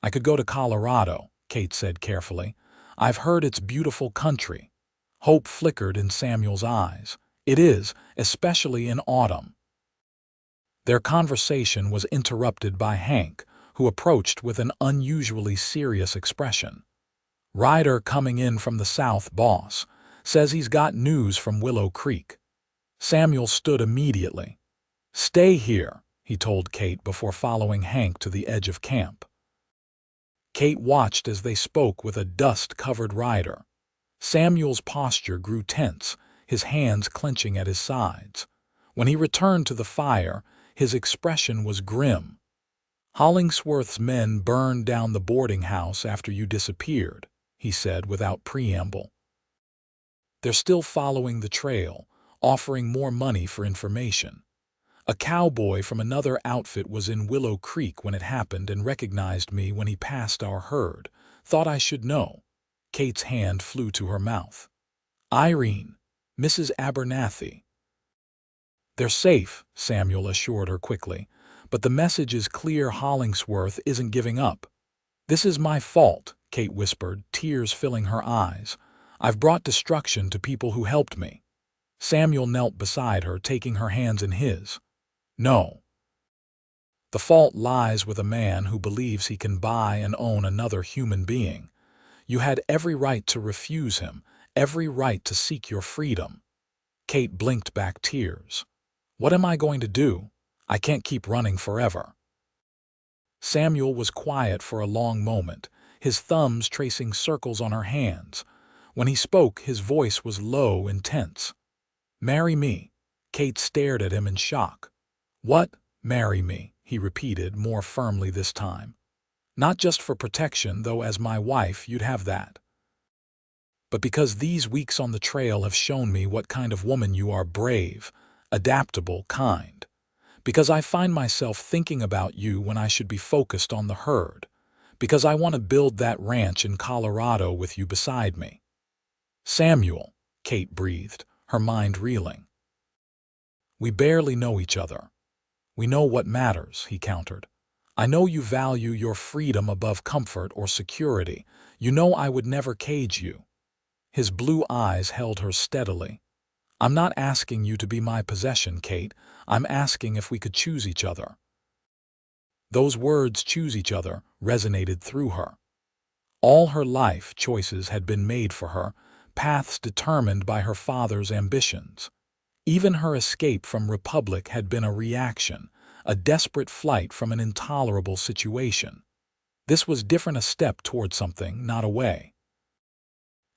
"I could go to Colorado," Kate said carefully. "I've heard it's beautiful country." Hope flickered in Samuel's eyes. "It is, especially in autumn." Their conversation was interrupted by Hank, who approached with an unusually serious expression. "Ryder coming in from the south, boss. Says he's got news from Willow Creek." Samuel stood immediately. "Stay here," he told Kate before following Hank to the edge of camp. Kate watched as they spoke with a dust-covered Ryder. Samuel's posture grew tense, his hands clenching at his sides. When he returned to the fire, his expression was grim. "Hollingsworth's men burned down the boarding house after you disappeared," he said without preamble. "They're still following the trail, offering more money for information. A cowboy from another outfit was in Willow Creek when it happened and recognized me when he passed our herd. Thought I should know." Kate's hand flew to her mouth. "Irene, Mrs. Abernathy." "They're safe," Samuel assured her quickly, "but the message is clear: Hollingsworth isn't giving up." "This is my fault," Kate whispered, tears filling her eyes. "I've brought destruction to people who helped me." Samuel knelt beside her, taking her hands in his. "No. The fault lies with a man who believes he can buy and own another human being. You had every right to refuse him, every right to seek your freedom." Kate blinked back tears. "What am I going to do? I can't keep running forever." Samuel was quiet for a long moment, his thumbs tracing circles on her hands. When he spoke, his voice was low and tense. "Marry me." Kate stared at him in shock. "What? Marry me?" he repeated, more firmly this time. "Not just for protection, though as my wife you'd have that. But because these weeks on the trail have shown me what kind of woman you are: brave, adaptable, kind. Because I find myself thinking about you when I should be focused on the herd. Because I want to build that ranch in Colorado with you beside me." "Samuel," Kate breathed, her mind reeling. "We barely know each other." "We know what matters," he countered. "I know you value your freedom above comfort or security. You know I would never cage you." His blue eyes held her steadily. "I'm not asking you to be my possession, Kate. I'm asking if we could choose each other." Those words, "choose each other," resonated through her. All her life, choices had been made for her, paths determined by her father's ambitions. Even her escape from Republic had been a reaction, a desperate flight from an intolerable situation. This was different, a step toward something, not away.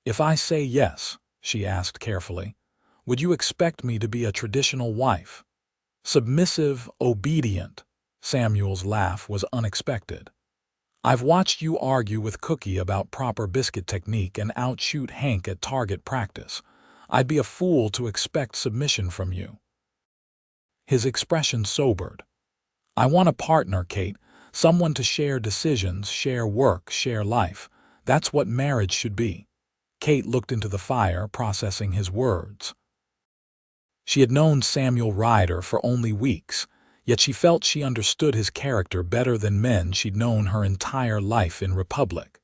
"If I say yes," she asked carefully, "would you expect me to be a traditional wife? Submissive, obedient?" Samuel's laugh was unexpected. "I've watched you argue with Cookie about proper biscuit technique and outshoot Hank at target practice. I'd be a fool to expect submission from you." His expression sobered. "I want a partner, Kate, someone to share decisions, share work, share life. That's what marriage should be." Kate looked into the fire, processing his words. She had known Samuel Ryder for only weeks, yet she felt she understood his character better than men she'd known her entire life in Republic.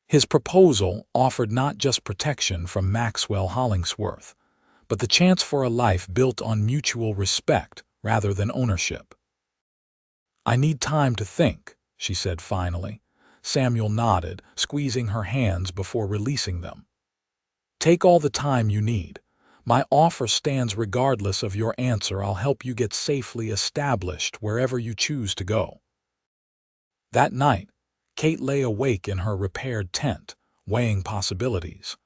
His proposal offered not just protection from Maxwell Hollingsworth, but the chance for a life built on mutual respect rather than ownership. "I need time to think," she said finally. Samuel nodded, squeezing her hands before releasing them. "Take all the time you need. My offer stands regardless of your answer. I'll help you get safely established wherever you choose to go." That night, Kate lay awake in her repaired tent, weighing possibilities.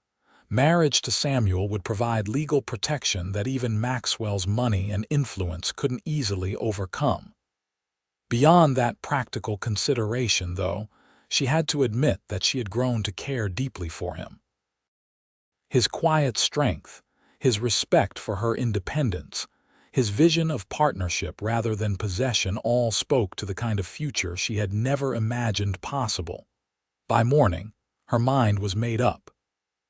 Marriage to Samuel would provide legal protection that even Maxwell's money and influence couldn't easily overcome. Beyond that practical consideration, though, she had to admit that she had grown to care deeply for him. His quiet strength, his respect for her independence, his vision of partnership rather than possession all spoke to the kind of future she had never imagined possible. By morning, her mind was made up.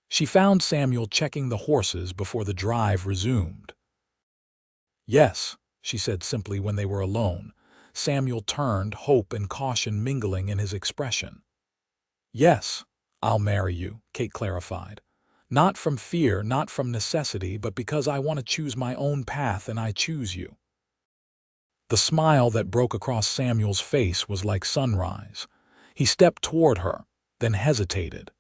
She found Samuel checking the horses before the drive resumed. "Yes," she said simply when they were alone. Samuel turned, hope and caution mingling in his expression. "Yes, I'll marry you," Kate clarified. "Not from fear, not from necessity, but because I want to choose my own path and I choose you." The smile that broke across Samuel's face was like sunrise. He stepped toward her, then hesitated.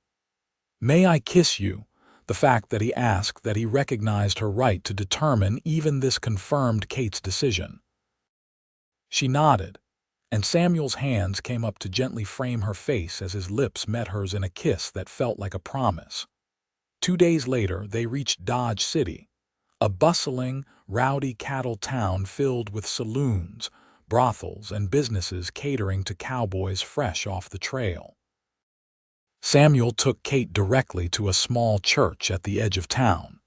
"May I kiss you?" The fact that he asked that he recognized her right to determine even this confirmed Kate's decision. She nodded, and Samuel's hands came up to gently frame her face as his lips met hers in a kiss that felt like a promise. 2 days later, they reached Dodge City, a bustling, rowdy cattle town filled with saloons, brothels, and businesses catering to cowboys fresh off the trail. Samuel took Kate directly to a small church at the edge of town,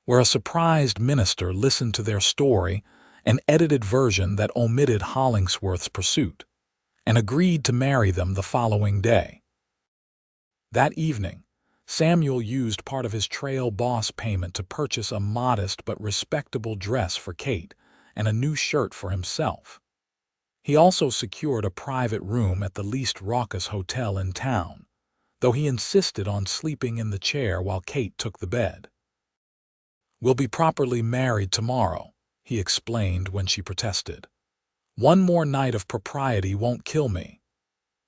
where a surprised minister listened to their story, an edited version that omitted Hollingsworth's pursuit, and agreed to marry them the following day. That evening, Samuel used part of his trail boss payment to purchase a modest but respectable dress for Kate and a new shirt for himself. He also secured a private room at the least raucous hotel in town, though he insisted on sleeping in the chair while Kate took the bed. "We'll be properly married tomorrow," he explained when she protested. "One more night of propriety won't kill me."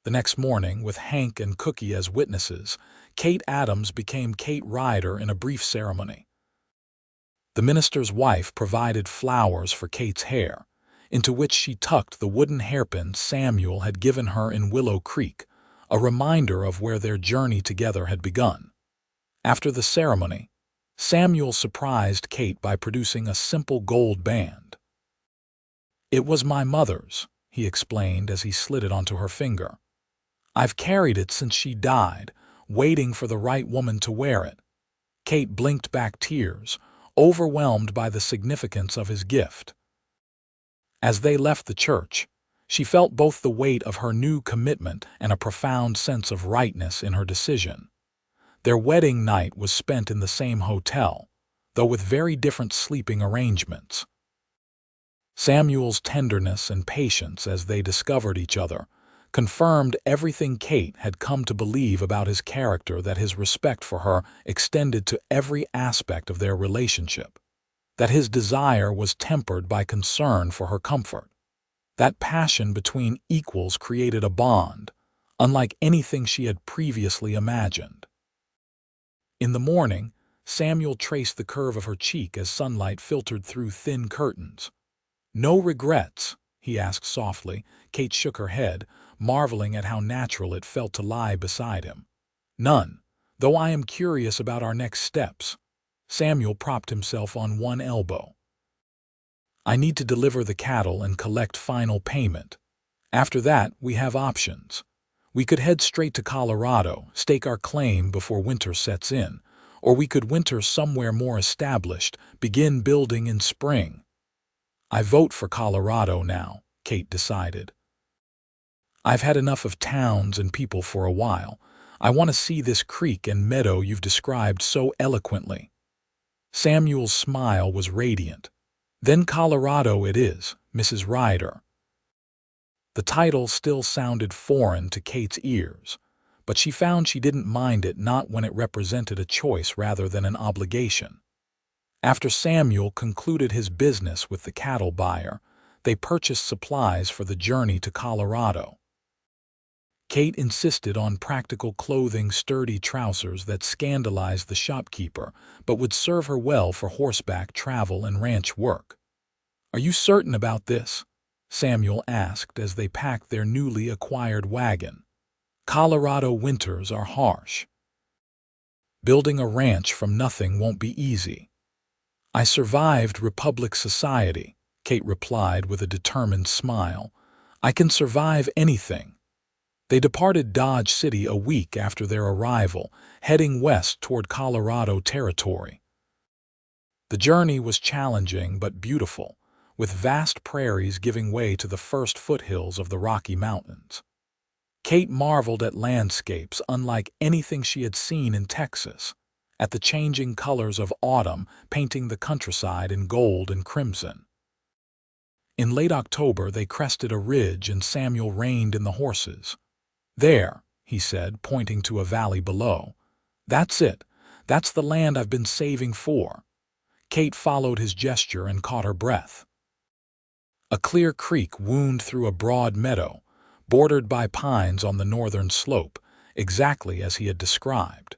The next morning, with Hank and Cookie as witnesses, Kate Adams became Kate Ryder in a brief ceremony. The minister's wife provided flowers for Kate's hair, into which she tucked the wooden hairpin Samuel had given her in Willow Creek, a reminder of where their journey together had begun. After the ceremony, Samuel surprised Kate by producing a simple gold band. "It was my mother's," he explained as he slid it onto her finger. "I've carried it since she died, waiting for the right woman to wear it." Kate blinked back tears, overwhelmed by the significance of his gift. As they left the church, she felt both the weight of her new commitment and a profound sense of rightness in her decision. Their wedding night was spent in the same hotel, though with very different sleeping arrangements. Samuel's tenderness and patience as they discovered each other confirmed everything Kate had come to believe about his character, that his respect for her extended to every aspect of their relationship, that his desire was tempered by concern for her comfort. That passion between equals created a bond, unlike anything she had previously imagined. In the morning, Samuel traced the curve of her cheek as sunlight filtered through thin curtains. "No regrets?" he asked softly. Kate shook her head, marveling at how natural it felt to lie beside him. "None, though I am curious about our next steps." Samuel propped himself on one elbow. "I need to deliver the cattle and collect final payment. After that, we have options. We could head straight to Colorado, stake our claim before winter sets in, or we could winter somewhere more established, begin building in spring." "I vote for Colorado now," Kate decided. "I've had enough of towns and people for a while. I want to see this creek and meadow you've described so eloquently." Samuel's smile was radiant. "Then Colorado it is, Mrs. Ryder." The title still sounded foreign to Kate's ears, but she found she didn't mind it, not when it represented a choice rather than an obligation. After Samuel concluded his business with the cattle buyer, they purchased supplies for the journey to Colorado. Kate insisted on practical clothing, sturdy trousers that scandalized the shopkeeper but would serve her well for horseback travel and ranch work. "Are you certain about this?" Samuel asked as they packed their newly acquired wagon. "Colorado winters are harsh. Building a ranch from nothing won't be easy." "I survived Republic Society," Kate replied with a determined smile. "I can survive anything." They departed Dodge City a week after their arrival, heading west toward Colorado territory. The journey was challenging but beautiful, with vast prairies giving way to the first foothills of the Rocky Mountains. Kate marveled at landscapes unlike anything she had seen in Texas, at the changing colors of autumn painting the countryside in gold and crimson. In late October, they crested a ridge and Samuel reined in the horses. "There," he said, pointing to a valley below. "That's it. That's the land I've been saving for." Kate followed his gesture and caught her breath. A clear creek wound through a broad meadow, bordered by pines on the northern slope, exactly as he had described.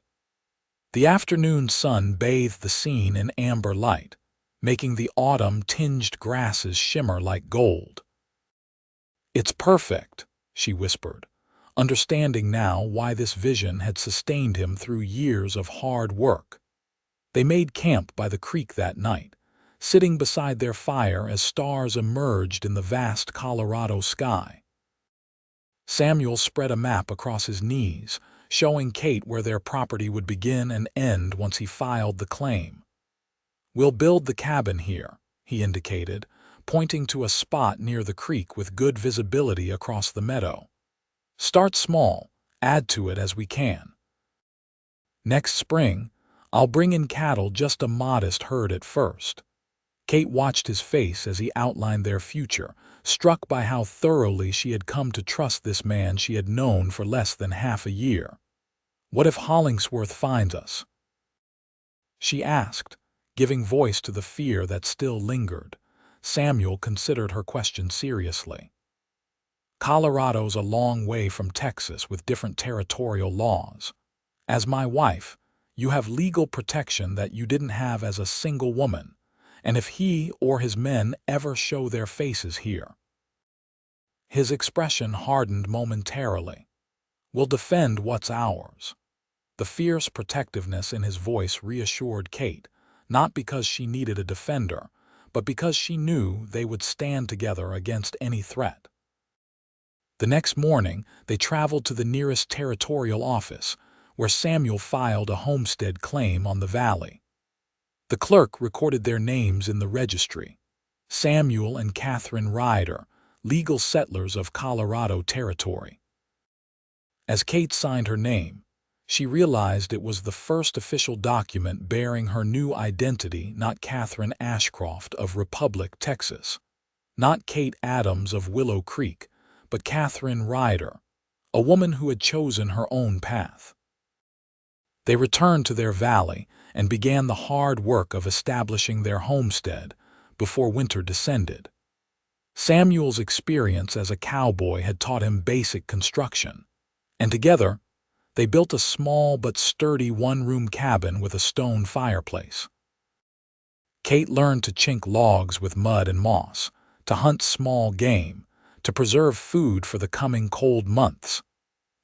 The afternoon sun bathed the scene in amber light, making the autumn-tinged grasses shimmer like gold. "It's perfect," she whispered, understanding now why this vision had sustained him through years of hard work. They made camp by the creek that night, sitting beside their fire as stars emerged in the vast Colorado sky. Samuel spread a map across his knees, showing Kate where their property would begin and end once he filed the claim. "We'll build the cabin here," he indicated, pointing to a spot near the creek with good visibility across the meadow. "Start small, add to it as we can. Next spring, I'll bring in cattle, just a modest herd at first." Kate watched his face as he outlined their future, struck by how thoroughly she had come to trust this man she had known for less than half a year. "What if Hollingsworth finds us?" she asked, giving voice to the fear that still lingered. Samuel considered her question seriously. "Colorado's a long way from Texas with different territorial laws. As my wife, you have legal protection that you didn't have as a single woman, and if he or his men ever show their faces here—" His expression hardened momentarily. "We'll defend what's ours." The fierce protectiveness in his voice reassured Kate, not because she needed a defender, but because she knew they would stand together against any threat. The next morning, they traveled to the nearest territorial office, where Samuel filed a homestead claim on the valley. The clerk recorded their names in the registry: Samuel and Katherine Ryder, legal settlers of Colorado Territory. As Kate signed her name, she realized it was the first official document bearing her new identity, not Katherine Ashcroft of Republic, Texas, not Kate Adams of Willow Creek, but Katherine Ryder, a woman who had chosen her own path. They returned to their valley and began the hard work of establishing their homestead before winter descended. Samuel's experience as a cowboy had taught him basic construction, and together they built a small but sturdy one-room cabin with a stone fireplace. Kate learned to chink logs with mud and moss, to hunt small game, to preserve food for the coming cold months.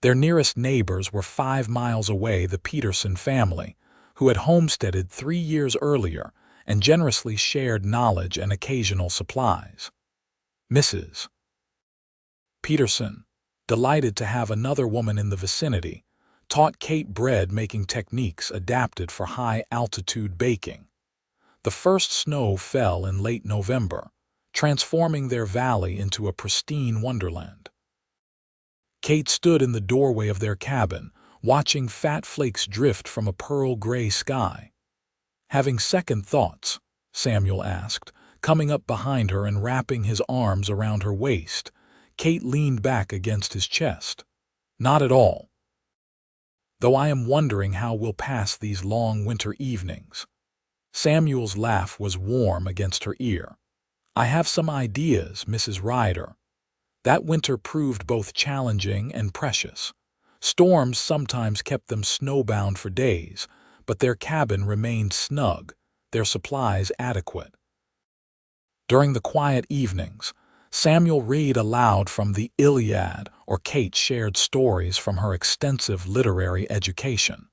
Their nearest neighbors were 5 miles away, the Peterson family, who had homesteaded 3 years earlier and generously shared knowledge and occasional supplies. Mrs. Peterson, delighted to have another woman in the vicinity, taught Kate bread-making techniques adapted for high-altitude baking. The first snow fell in late November, transforming their valley into a pristine wonderland. Kate stood in the doorway of their cabin, watching fat flakes drift from a pearl-gray sky. "Having second thoughts?" Samuel asked, coming up behind her and wrapping his arms around her waist. Kate leaned back against his chest. "Not at all. Though I am wondering how we'll pass these long winter evenings." Samuel's laugh was warm against her ear. "I have some ideas, Mrs. Ryder." That winter proved both challenging and precious. Storms sometimes kept them snowbound for days, but their cabin remained snug, their supplies adequate. During the quiet evenings, Samuel read aloud from the Iliad, or Kate shared stories from her extensive literary education.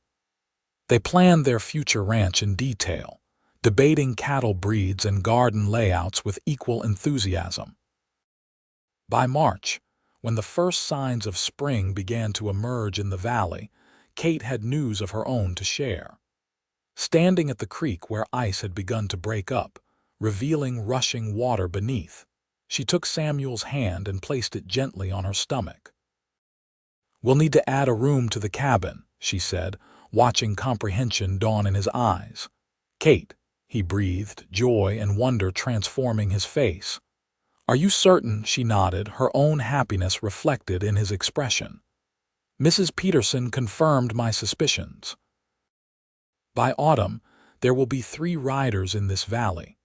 They planned their future ranch in detail, debating cattle breeds and garden layouts with equal enthusiasm. By March, when the first signs of spring began to emerge in the valley, Kate had news of her own to share. Standing at the creek where ice had begun to break up, revealing rushing water beneath, she took Samuel's hand and placed it gently on her stomach. "We'll need to add a room to the cabin," she said, watching comprehension dawn in his eyes. "Kate," he breathed, joy and wonder transforming his face. "Are you certain?" She nodded, her own happiness reflected in his expression. "Mrs. Peterson confirmed my suspicions. By autumn, there will be 3 riders in this valley."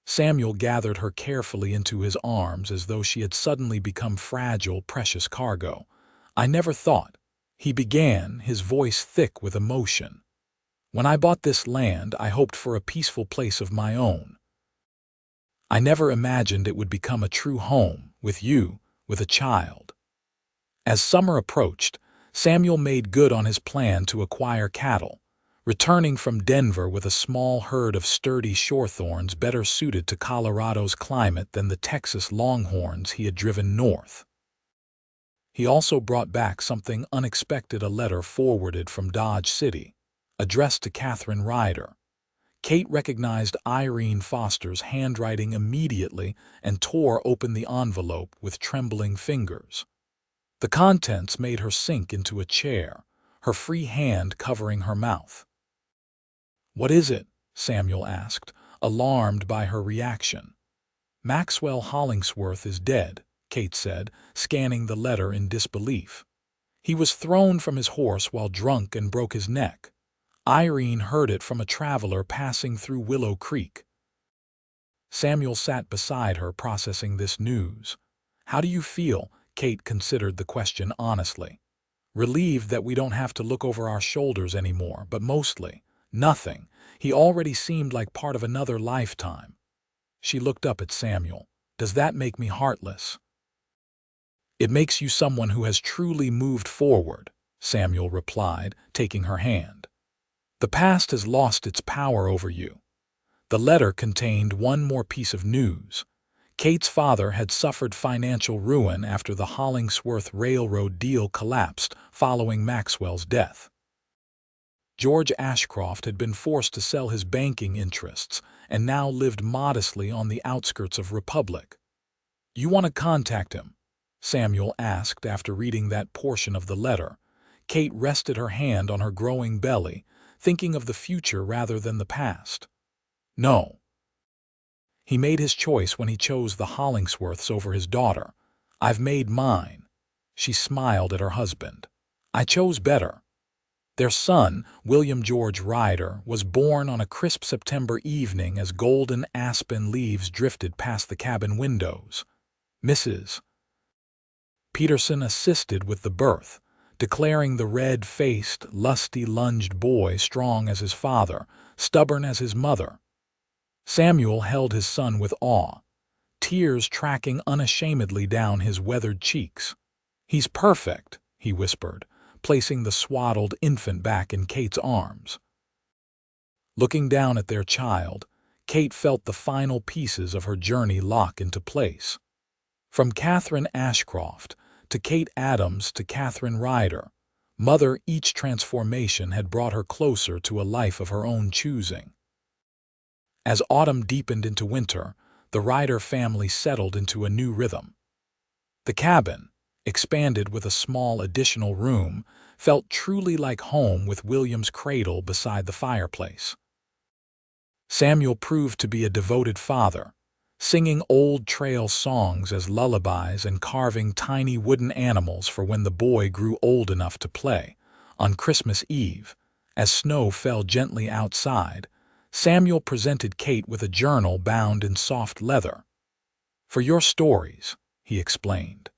Samuel gathered her carefully into his arms as though she had suddenly become fragile, precious cargo. "I never thought," he began, his voice thick with emotion. When I bought this land, I hoped for a peaceful place of my own. I never imagined it would become a true home, with you, with a child." As summer approached, Samuel made good on his plan to acquire cattle, returning from Denver with a small herd of sturdy shorethorns better suited to Colorado's climate than the Texas longhorns he had driven north. He also brought back something unexpected: a letter forwarded from Dodge City, addressed to Katherine Ryder. Kate recognized Irene Foster's handwriting immediately and tore open the envelope with trembling fingers. The contents made her sink into a chair, her free hand covering her mouth. "What is it?" Samuel asked, alarmed by her reaction. "Maxwell Hollingsworth is dead," Kate said, scanning the letter in disbelief. "He was thrown from his horse while drunk and broke his neck. Irene heard it from a traveler passing through Willow Creek." Samuel sat beside her, processing this news. "How do you feel?" Kate considered the question honestly. "Relieved that we don't have to look over our shoulders anymore, but mostly, nothing. He already seemed like part of another lifetime." She looked up at Samuel. "Does that make me heartless?" "It makes you someone who has truly moved forward," Samuel replied, taking her hand. "The past has lost its power over you." The letter contained one more piece of news. Kate's father had suffered financial ruin after the Hollingsworth Railroad deal collapsed following Maxwell's death. George Ashcroft had been forced to sell his banking interests and now lived modestly on the outskirts of Republic. "You want to contact him?" Samuel asked after reading that portion of the letter. Kate rested her hand on her growing belly, thinking of the future rather than the past. "No. He made his choice when he chose the Hollingsworths over his daughter. I've made mine." She smiled at her husband. "I chose better." Their son, William George Ryder, was born on a crisp September evening as golden aspen leaves drifted past the cabin windows. Mrs. Peterson assisted with the birth, declaring the red-faced, lusty-lunged boy strong as his father, stubborn as his mother. Samuel held his son with awe, tears tracking unashamedly down his weathered cheeks. "He's perfect," he whispered, placing the swaddled infant back in Kate's arms. Looking down at their child, Kate felt the final pieces of her journey lock into place. From Katherine Ashcroft to Kate Adams to Katherine Ryder, mother, each transformation had brought her closer to a life of her own choosing. As autumn deepened into winter, the Ryder family settled into a new rhythm. The cabin, expanded with a small additional room, felt truly like home, with William's cradle beside the fireplace. Samuel proved to be a devoted father, singing old trail songs as lullabies and carving tiny wooden animals for when the boy grew old enough to play. On Christmas Eve, as snow fell gently outside, Samuel presented Kate with a journal bound in soft leather. "For your stories," he explained.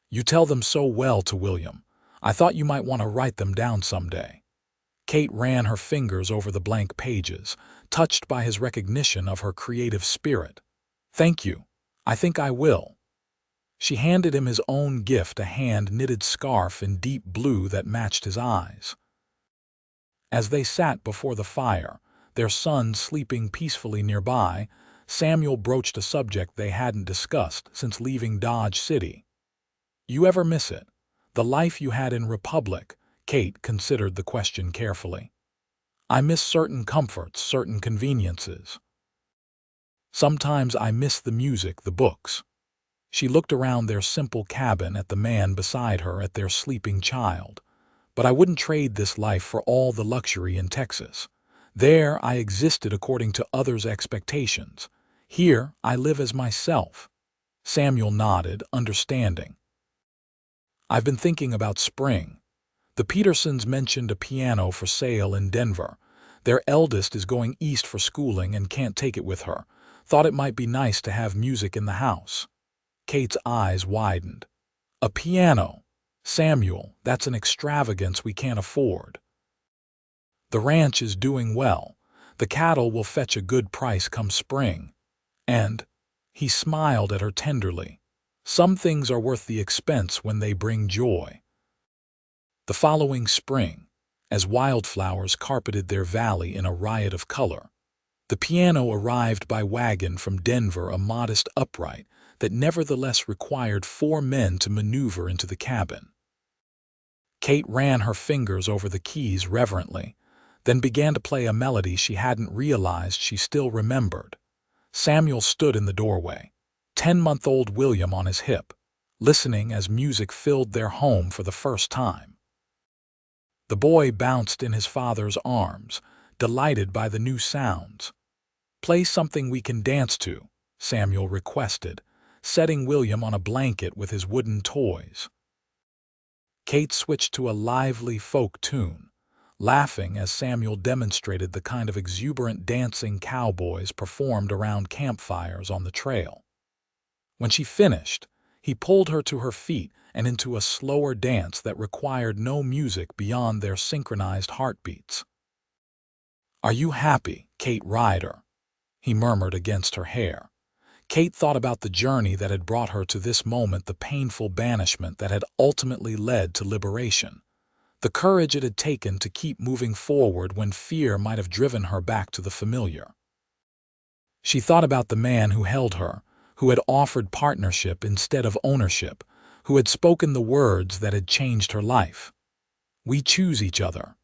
"You tell them so well to William. I thought you might want to write them down someday." Kate ran her fingers over the blank pages, touched by his recognition of her creative spirit. "Thank you. I think I will." She handed him his own gift, a hand-knitted scarf in deep blue that matched his eyes. As they sat before the fire, their son sleeping peacefully nearby, Samuel broached a subject they hadn't discussed since leaving Dodge City. "You ever miss it? The life you had in Republic?" Kate considered the question carefully. "I miss certain comforts, certain conveniences. Sometimes I miss the music, the books." She looked around their simple cabin, at the man beside her, at their sleeping child. "But I wouldn't trade this life for all the luxury in Texas. There I existed according to others' expectations. Here I live as myself." Samuel nodded, understanding. "I've been thinking about spring. The Petersons mentioned a piano for sale in Denver. Their eldest is going east for schooling and can't take it with her. Thought it might be nice to have music in the house." Kate's eyes widened. "A piano? Samuel, that's an extravagance we can't afford." The ranch is doing well. The cattle will fetch a good price come spring. And he smiled at her tenderly. Some things are worth the expense when they bring joy. The following spring, as wildflowers carpeted their valley in a riot of color, the piano arrived by wagon from Denver, a modest upright that nevertheless required 4 men to maneuver into the cabin. Kate ran her fingers over the keys reverently, then began to play a melody she hadn't realized she still remembered. Samuel stood in the doorway, 10-month-old William on his hip, listening as music filled their home for the first time. The boy bounced in his father's arms, delighted by the new sounds. "Play something we can dance to," Samuel requested, setting William on a blanket with his wooden toys. Kate switched to a lively folk tune, laughing as Samuel demonstrated the kind of exuberant dancing cowboys performed around campfires on the trail. When she finished, he pulled her to her feet and into a slower dance that required no music beyond their synchronized heartbeats. "Are you happy, Kate Ryder?" he murmured against her hair. Kate thought about the journey that had brought her to this moment, the painful banishment that had ultimately led to liberation, the courage it had taken to keep moving forward when fear might have driven her back to the familiar. She thought about the man who held her, who had offered partnership instead of ownership, who had spoken the words that had changed her life. "We choose each other."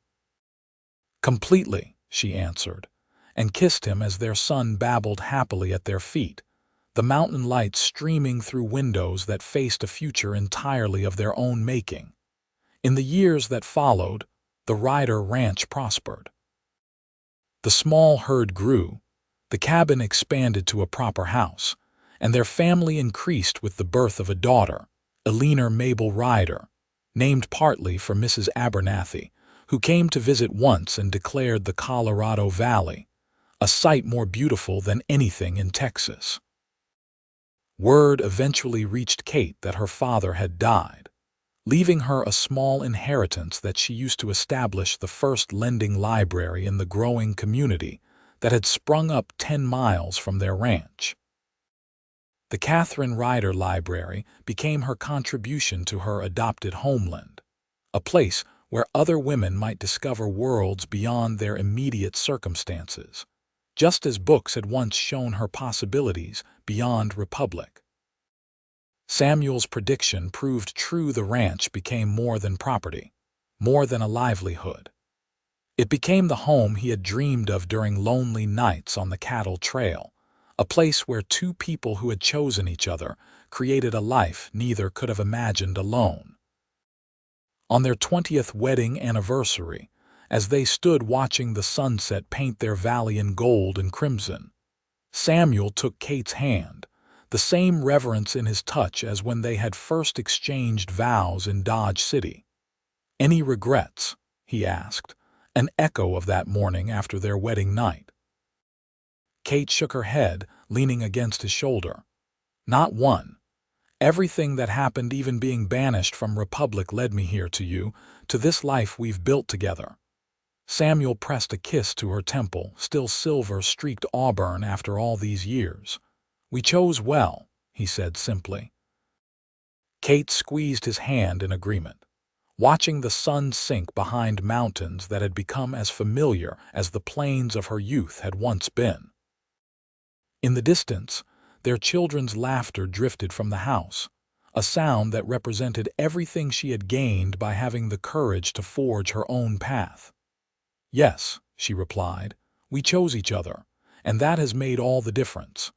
"Completely," she answered, and kissed him as their son babbled happily at their feet, the mountain lights streaming through windows that faced a future entirely of their own making. In the years that followed, the Ryder ranch prospered. The small herd grew, the cabin expanded to a proper house, and their family increased with the birth of a daughter, Eleanor Mabel Ryder, named partly for Mrs. Abernathy, who came to visit once and declared the Colorado Valley a sight more beautiful than anything in Texas. Word eventually reached Kate that her father had died, leaving her a small inheritance that she used to establish the first lending library in the growing community that had sprung up 10 miles from their ranch. The Katherine Ryder Library became her contribution to her adopted homeland, a place where other women might discover worlds beyond their immediate circumstances, just as books had once shown her possibilities beyond Republic. Samuel's prediction proved true. The ranch became more than property, more than a livelihood. It became the home he had dreamed of during lonely nights on the cattle trail, a place where 2 people who had chosen each other created a life neither could have imagined alone. On their 20th wedding anniversary, as they stood watching the sunset paint their valley in gold and crimson, Samuel took Kate's hand, the same reverence in his touch as when they had first exchanged vows in Dodge City. "Any regrets?" he asked, an echo of that morning after their wedding night. Kate shook her head, leaning against his shoulder. "Not one. Everything that happened, even being banished from Republic, led me here to you, to this life we've built together." Samuel pressed a kiss to her temple, still silver-streaked auburn after all these years. "We chose well," he said simply. Kate squeezed his hand in agreement, watching the sun sink behind mountains that had become as familiar as the plains of her youth had once been. In the distance, their children's laughter drifted from the house, a sound that represented everything she had gained by having the courage to forge her own path. "Yes," she replied, "we chose each other, and that has made all the difference."